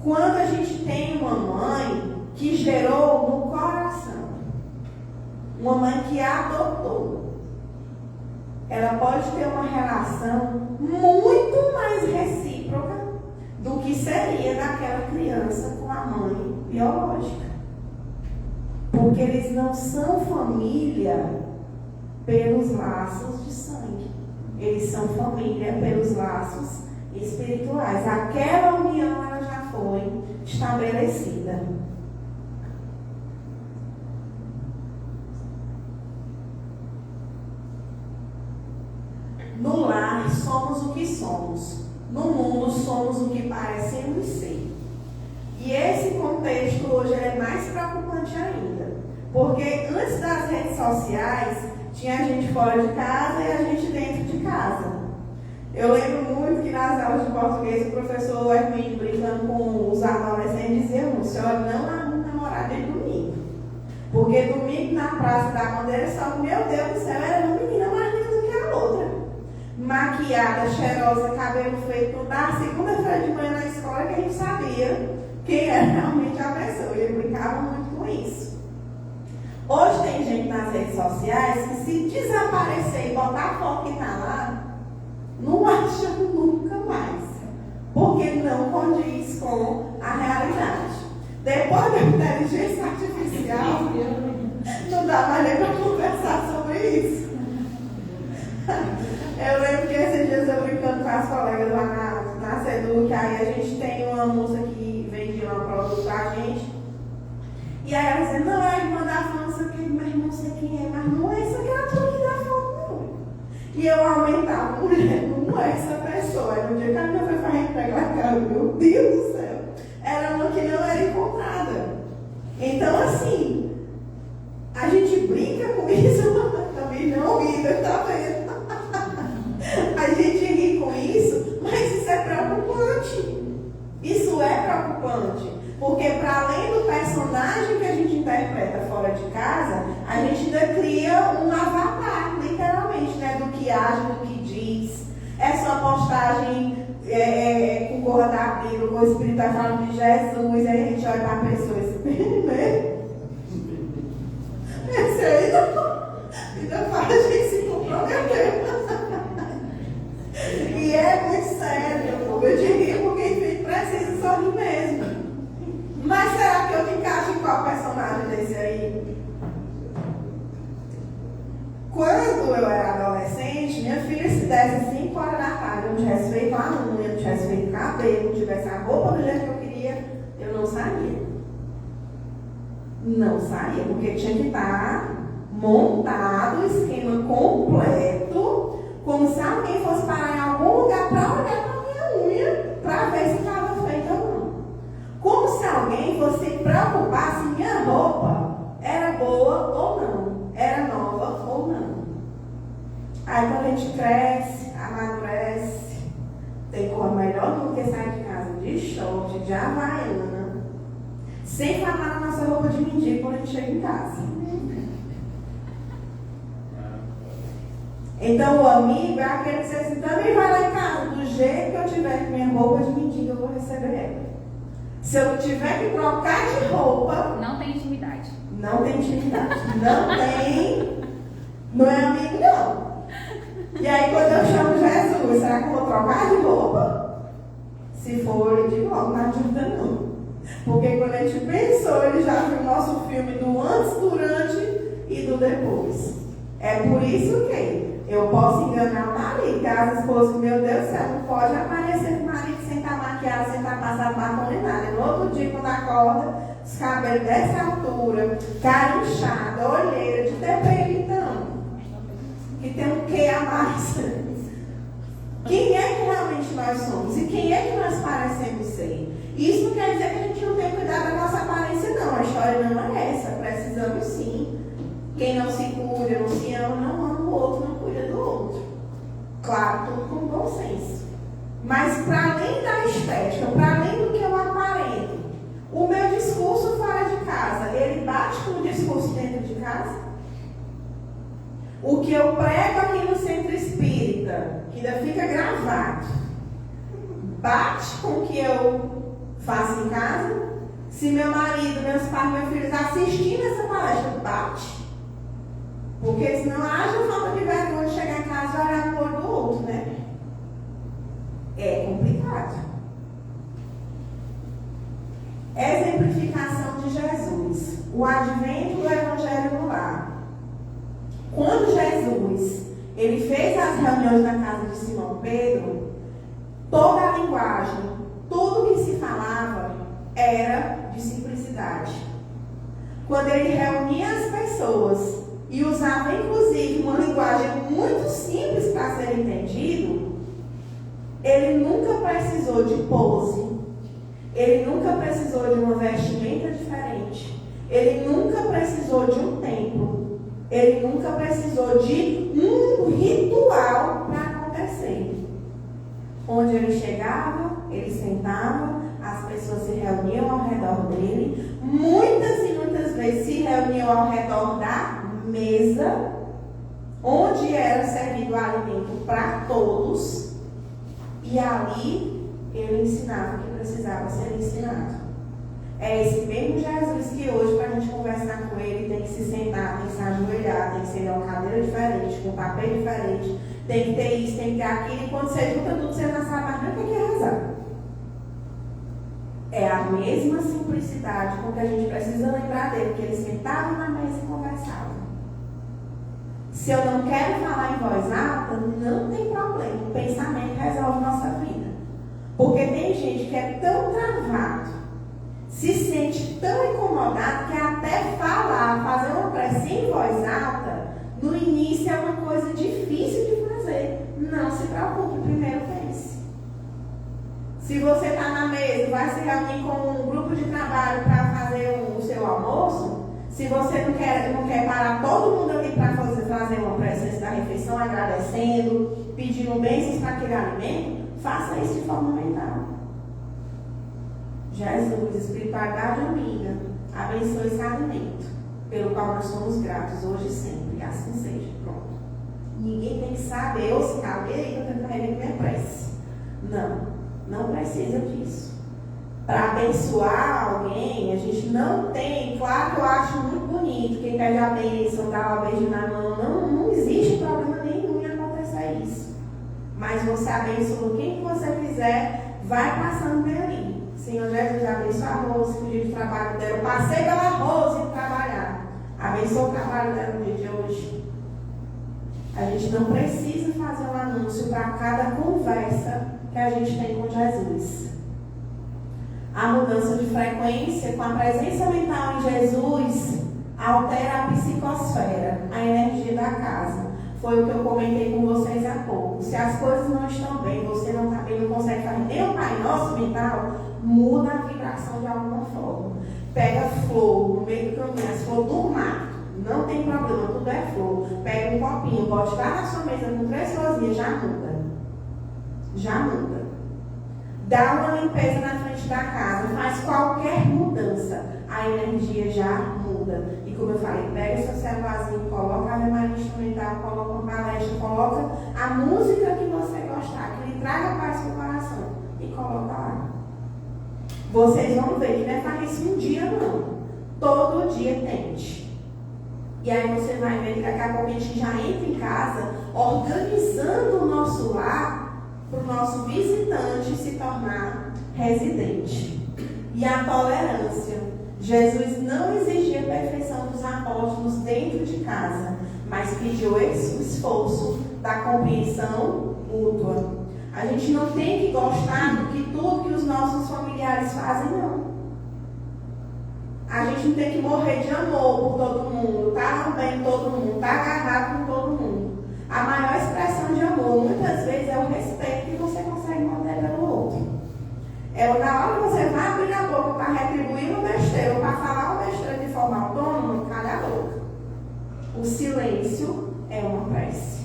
Quando a gente tem uma mãe que gerou no coração, uma mãe que adotou, ela pode ter uma relação muito mais recíproca do que seria daquela criança com a mãe biológica. Porque eles não são família pelos laços de sangue. Eles são família pelos laços espirituais. Aquela união ela já foi estabelecida. No lar somos o que somos. No mundo somos o que parecemos ser. E esse contexto hoje é mais preocupante ainda. Porque antes das redes sociais, tinha a gente fora de casa e a gente dentro de casa. Eu lembro muito que nas aulas de português o professor Hermínio, brincando com os adolescentes, dizia: senhora, não há muito namorado de domingo. Porque domingo na Praça da Bandeira, só, meu Deus do céu, era uma menina mais linda do que a outra. Maquiada, cheirosa, cabelo feito, na segunda-feira de manhã na escola, que a gente sabia quem era realmente a pessoa. Ele brincava muito com isso. Hoje tem gente nas redes sociais que, se desaparecer e botar a foto que está lá, não acha nunca mais, porque não condiz com a realidade. Depois da inteligência artificial, não dá mais nem para conversar sobre isso. Eu lembro que esses dias eu brincando com as colegas lá na Seduc, aí a gente tem uma moça que vendia um produto pra gente, e aí ela dizia: não, é a irmã da França, mas não sei quem é, mas não é essa criatura que dá foto, não. E eu aumentava: mulher, não é essa pessoa. Aí no dia que a minha foi fazer entregar a cara, meu Deus do céu, era uma que não era encontrada. Então, assim, a gente brinca com isso, mas também não ri, tá vendo? A gente ri com isso, mas isso é preocupante. Isso é preocupante. Porque, para além do personagem que a gente interpreta fora de casa, a gente ainda cria um avatar, literalmente, né? Do que age, do que diz. Essa postagem com gorra da Bíblia, com o Espírito falando de Jesus, aí a gente olha para a pessoa e né? Esse aí ainda faz a gente se comprometer. E é muito sério. Eu diria porque enfim, precisa sorrir mesmo. Mas será que eu me encaixo em qual personagem desse aí? Quando eu era adolescente, minha filha, se desse 5 horas da tarde, eu não tivesse feito a unha, não tivesse feito o cabelo, não tivesse a roupa do jeito que eu queria, eu não saía. Não saía, porque tinha que estar montado o esquema completo, como se alguém fosse parar em algum lugar para olhar para a minha unha, para ver se estava feita ou não. Como se alguém fosse se preocupar se minha roupa era boa ou não, era nova ou não. Aí quando a gente cresce, amadurece, tem cor melhor do que sair de casa de short, de havaiana, sem falar na nossa roupa de mendigo quando a gente chega em casa. Então o amigo é aquele que você também vai lá em casa, do jeito que eu tiver com minha roupa de mendigo, eu vou receber ela. Se eu tiver que trocar de roupa, não tem intimidade. Não tem intimidade. Não tem. Não é amigo, não. E aí quando eu chamo Jesus, será que eu vou trocar de roupa? Se for, eu digo logo, não adianta não. Porque quando a gente pensou, ele já viu o nosso filme do antes, durante e do depois. É por isso que eu posso enganar o marido, que as esposas, meu Deus do céu, não pode aparecer com o marido sem estar maquiado, sem estar passado batom nem nada. No outro dia, quando acorda, os cabelos dessa altura, cara inchada, olheira, de TPM, então, que tem um quê a mais. Quem é que realmente nós somos? E quem é que nós parecemos ser? Isso não quer dizer que a gente não tem cuidado da nossa aparência, não. A história não é essa. Precisamos sim. Quem não se cuida, não se ama, não ama o outro, não cuida do outro. Claro, tudo com bom senso. Mas para além da estética, para além do que eu aparento, o meu discurso fora de casa, ele bate com o discurso dentro de casa? O que eu prego aqui no centro espírita, que ainda fica gravado, bate com o que eu faço em casa? Se meu marido, meus pais, meus filhos assistindo essa palestra, bate. Porque senão haja falta de vergonha de chegar em casa e olhar no olho do outro, né? É complicado. Exemplificação de Jesus. O advento do Evangelho no lar. Quando Jesus ele fez as reuniões na casa de Simão Pedro, toda a linguagem, tudo que se falava era de simplicidade. Quando ele reunia as pessoas e usava inclusive uma linguagem muito simples para ser entendido, ele nunca precisou de pose, ele nunca precisou de uma vestimenta diferente, ele nunca precisou de um templo, ele nunca precisou de um ritual para acontecer. Onde ele chegava, ele sentava, as pessoas se reuniam ao redor dele, muitas e muitas vezes se reuniam ao redor da mesa, onde era servido o alimento para todos, e ali ele ensinava o que precisava ser ensinado. É esse mesmo Jesus que hoje, para a gente conversar com ele, tem que se sentar, tem que se ajoelhar, tem que ser uma cadeira diferente, com um papel diferente, tem que ter isso, tem que ter aquilo, e quando você junta tudo, você não sabe mais nem o que é rezar. É a mesma simplicidade com que a gente precisa lembrar dele, que ele sentava na mesa e conversava. Se eu não quero falar em voz alta, não tem problema, o pensamento resolve nossa vida. Porque tem gente que é tão travado, se sente tão incomodado, que até falar, fazer uma prece em voz alta, no início é uma coisa difícil de fazer. Não se preocupe, primeiro pense. Se você está na mesa, vai se reunir com um grupo de trabalho para fazer o seu almoço, se você não quer parar todo mundo ali para fazer uma prece antes da refeição, agradecendo, pedindo bênçãos para aquele alimento, faça isso de forma mental. Jesus, espiritualidade amiga, abençoe esse alimento, pelo qual nós somos gratos hoje e sempre. Assim seja. Pronto. Ninguém tem que saber, eu se caber, eu tenho que carregar minha prece. Não precisa disso. Para abençoar alguém, a gente não tem. Claro que eu acho muito bonito quem pede a bênção, dá um beijo na mão. Não existe problema nenhum em acontecer isso. Mas você abençoa quem você quiser, vai passando bem ali. Senhor Jesus, abençoa a Rose, que o dia de trabalho dela. Eu passei pela Rose e trabalhar. Abençoa o trabalho dela no dia de hoje. A gente não precisa fazer um anúncio para cada conversa que a gente tem com Jesus. A mudança de frequência com a presença mental em Jesus altera a psicosfera, a energia da casa. Foi o que eu comentei com vocês há pouco. Se as coisas não estão bem, você não está bem, não consegue fazer nem o Pai Nosso mental, muda a vibração de alguma forma. Pega flor no meio do caminho, as flores do mato, não tem problema, tudo é flor. Pega um copinho, bote lá na sua mesa com 3 florzinhas, já muda. Já muda. Dá uma limpeza na frente da casa, faz qualquer mudança, a energia já muda. E como eu falei, pega seu celularzinho, coloca a Ave Maria instrumental, coloca uma palestra, coloca a música que você gostar, que lhe traga paz para o coração, e coloca lá. Vocês vão ver que não é fazer isso um dia não. Todo dia tente. E aí você vai ver que daqui a pouco a gente já entra em casa organizando o nosso lar para o nosso visitante se tornar residente. E a tolerância. Jesus não exigia a perfeição dos apóstolos dentro de casa, mas pediu esse esforço da compreensão mútua. A gente não tem que gostar do que tudo que os nossos familiares fazem, não. A gente não tem que morrer de amor por todo mundo, tá bem todo mundo, tá agarrado com todo mundo. A maior expressão de amor, muitas vezes, é o respeito que você consegue manter pelo outro. É na hora que você vai abrir a boca para retribuir uma besteira, ou para falar uma besteira de forma autônoma, calha a boca. O silêncio é uma prece.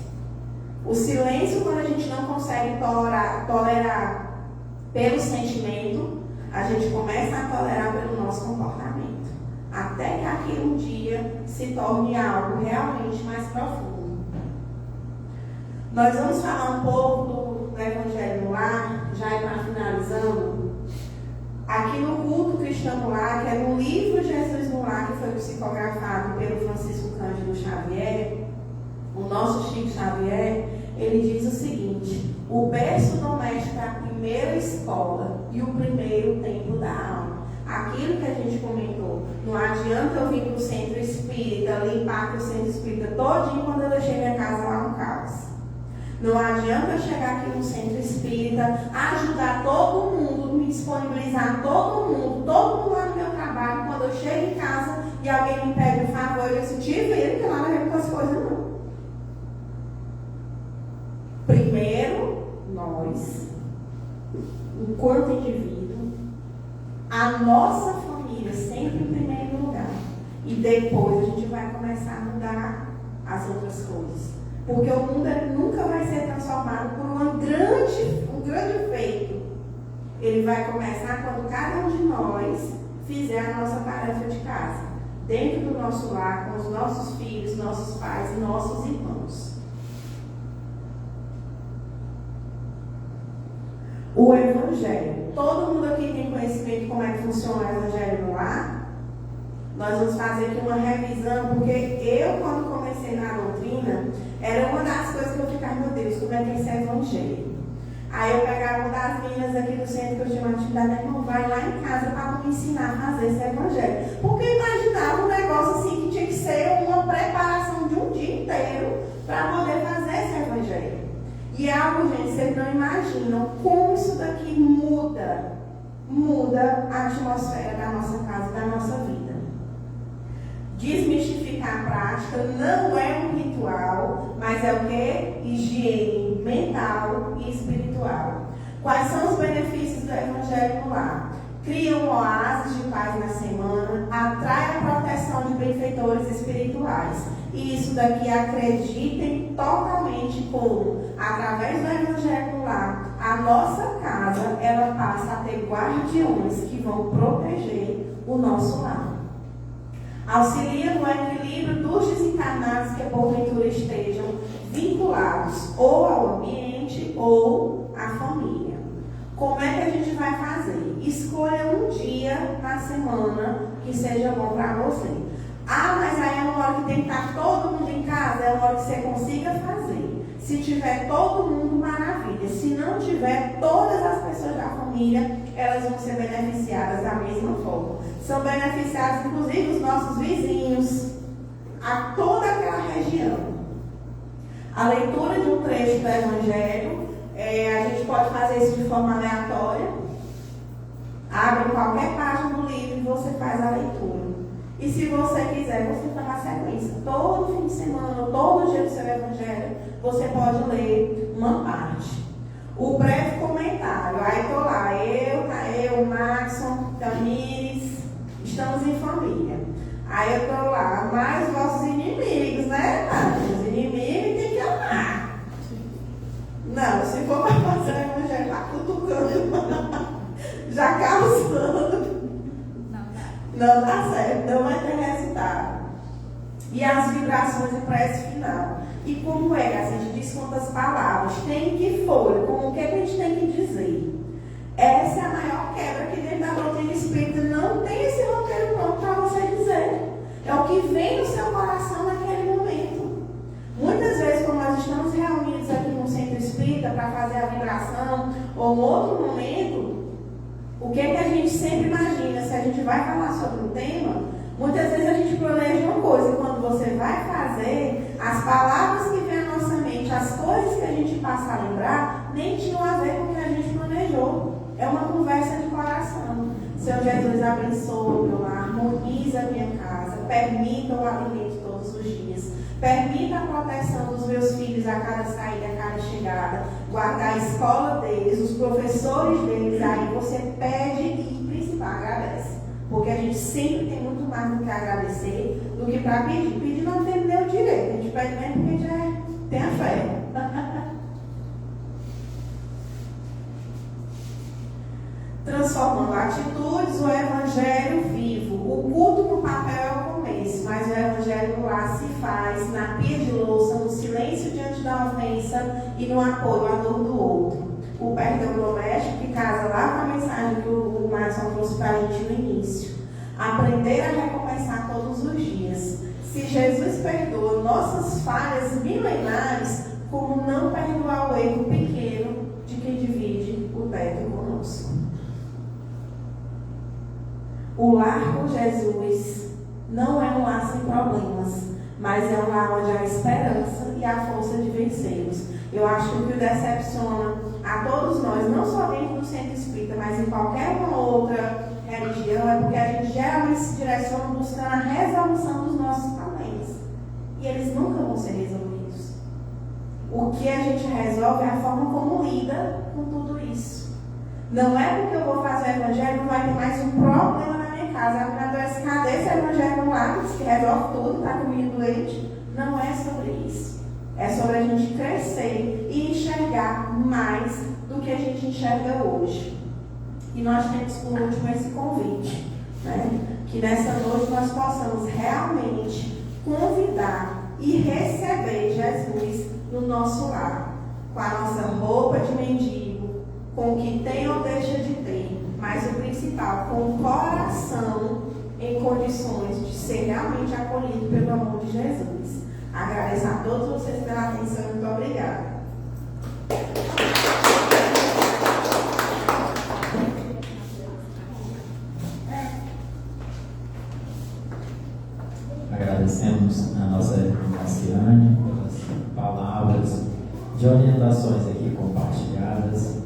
O silêncio, quando a gente não consegue tolerar pelo sentimento, a gente começa a tolerar pelo nosso comportamento. Até que aquilo um dia se torne algo realmente mais profundo. Nós vamos falar um pouco do Evangelho no Lar, já para finalizando. Aqui no Culto Cristão no Lar, que é no livro Jesus no Lar, que foi psicografado pelo Francisco Cândido Xavier, o nosso Chico Xavier, ele diz o seguinte: o berço doméstico é a primeira escola e o primeiro templo da alma. Aquilo que a gente comentou, não adianta eu vir para o centro espírita, limpar o centro espírita todinho quando eu deixei minha casa lá no caos. Não adianta eu chegar aqui no centro espírita, ajudar todo mundo, me disponibilizar todo mundo enquanto indivíduo, a nossa família sempre em primeiro lugar. E depois a gente vai começar a mudar as outras coisas. Porque o mundo nunca vai ser transformado por um grande feito. Ele vai começar quando cada um de nós fizer a nossa tarefa de casa, dentro do nosso lar, com os nossos filhos, nossos pais e nossos irmãos. O Evangelho. Todo mundo aqui tem conhecimento de como é que funciona o Evangelho no lar? Nós vamos fazer aqui uma revisão, porque eu, quando comecei na doutrina, era uma das coisas que eu ficava, meu Deus, como é que é esse Evangelho? Aí eu pegava uma das meninas aqui do centro que eu tinha uma atividade, irmão, vai lá em casa para me ensinar a fazer esse Evangelho. Porque eu imaginava um negócio assim que tinha que ser uma preparação de um dia inteiro para poder fazer esse Evangelho. E é algo, gente, vocês não imaginam como isso daqui muda a atmosfera da nossa casa, da nossa vida. Desmistificar a prática não é um ritual, mas é o que? Higiene mental e espiritual. Quais são os benefícios do Evangelho no lar? Cria um oásis de paz na semana, atrai a proteção de benfeitores espirituais. E isso daqui, acreditem totalmente como, através do Evangelho no lar, a nossa casa, ela passa a ter guardiões que vão proteger o nosso lar. Auxilia no equilíbrio dos desencarnados que porventura estejam vinculados ou ao ambiente ou à família. Como é que a gente vai fazer? Escolha um dia na semana que seja bom para você. Ah, mas aí é uma hora que tem que estar todo mundo em casa, é uma hora que você consiga fazer. Se tiver todo mundo, maravilha. Se não tiver, todas as pessoas da família, elas vão ser beneficiadas da mesma forma. São beneficiados, inclusive, os nossos vizinhos, a toda aquela região. A leitura de um trecho do Evangelho, a gente pode fazer isso de forma aleatória. Abre qualquer página do livro e você faz a leitura. E se você quiser, você dá a sequência. Todo fim de semana, todo dia do seu Evangelho, você pode ler uma parte. O breve comentário. Aí estou lá, eu, Maxon, Tamires, estamos em família. Aí eu estou lá, mais vossos inimigos, né? Os inimigos tem que amar. Não, se for para fazer o Evangelho, está cutucando, já causando. Não dá certo, não vai ter resultado. E as vibrações e prece final. E como é? A gente diz quantas palavras, tem que for, como o que a gente tem que dizer. Essa é a maior quebra que dentro da doutrina espírita não tem esse roteiro pronto para você dizer. É o que vem no seu coração naquele momento. Muitas vezes, quando nós estamos reunidos aqui no centro espírita para fazer a vibração ou um outro momento, o que é que a gente sempre imagina? Se a gente vai falar sobre um tema, muitas vezes a gente planeja uma coisa e quando você vai fazer, as palavras que vêm à nossa mente, as coisas que a gente passa a lembrar, nem tinham a ver com o que a gente planejou. É uma conversa de coração. Senhor Jesus, abençoe o meu lar, harmoniza a minha casa, permita o alimento todos os dias, permita a proteção dos meus filhos a cada saída, a cada chegada, guardar a escola deles, os professores deles, aí você pede e principal agradece. Porque a gente sempre tem muito mais do que agradecer do que para pedir. Pedir não tem nem o direito, a gente pede mesmo porque a gente já tem a fé. Transformando atitudes, o Evangelho vivo. O culto no papel é o começo, mas o Evangelho no lar se faz na pia de louça, no silêncio diante da ofensa e no apoio à dor do outro. O perdão doméstico que casa lá com a mensagem que o Marson trouxe para a gente no início. Aprender a recomeçar todos os dias. Se Jesus perdoa nossas falhas milenares, como não perdoar o erro pequeno de quem divide o teto conosco? O lar com Jesus não é um lar sem problemas, mas é um lar onde há esperança e a força de vencermos. Eu acho que o que decepciona a todos nós, não só dentro do centro espírita, mas em qualquer uma outra religião, é porque a gente geralmente se direciona buscando a resolução dos nossos problemas. E eles nunca vão ser resolvidos. O que a gente resolve é a forma como lida com tudo isso. Não é porque eu vou fazer o evangelho, não vai ter mais um problema na minha casa. A mulher adoece, cadê esse evangelho no lar, que resolve tudo, está comigo doente? Não é sobre isso. É sobre a gente crescer e enxergar mais do que a gente enxerga hoje. E nós temos por último esse convite, né? Que nessa noite nós possamos realmente convidar e receber Jesus no nosso lar, com a nossa roupa de mendigo, com o que tem ou deixa de ter, mas o principal, com o coração em condições de ser realmente acolhido pelo amor de Jesus. Agradeço a todos vocês pela atenção e muito obrigada. Agradecemos a nossa irmã Cassiane pelas palavras de orientações aqui compartilhadas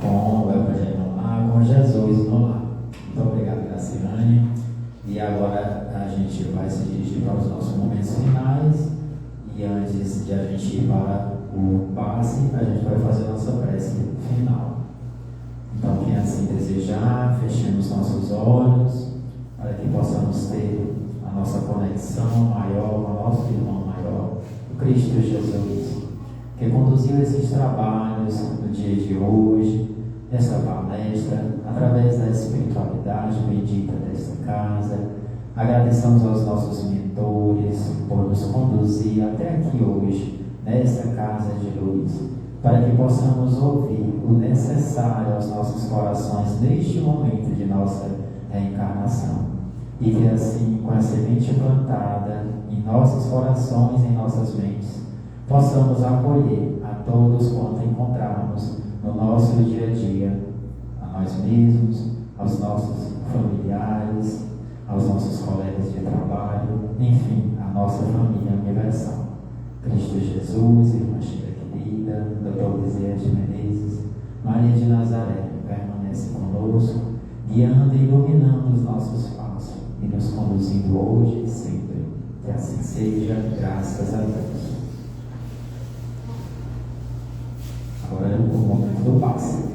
com o Evangelho no Lar, com Jesus no lar. Muito obrigado, Cassiane. E agora a gente vai se dirigir para os nossos momentos finais. E antes de a gente ir para o passe, a gente vai fazer a nossa prece final. Então, quem assim desejar, fechemos nossos olhos para que possamos ter a nossa conexão maior com o nosso irmão maior, o Cristo Jesus, que conduziu esses trabalhos no dia de hoje, nessa palestra, através da espiritualidade bendita desta casa. Agradecemos aos nossos mentores por nos conduzir até aqui hoje, nesta casa de luz, para que possamos ouvir o necessário aos nossos corações neste momento de nossa reencarnação. E que assim, com a semente plantada em nossos corações e em nossas mentes, possamos acolher a todos quanto encontrarmos no nosso dia a dia, a nós mesmos, aos nossos familiares, aos nossos colegas de trabalho, enfim, a nossa família universal. Cristo Jesus, irmã Sheila querida, Dr. Bezerra de Menezes, Maria de Nazaré, permanece conosco, guiando e iluminando os nossos passos e nos conduzindo hoje e sempre. Que assim seja, graças a Deus. Agora é o momento do passe.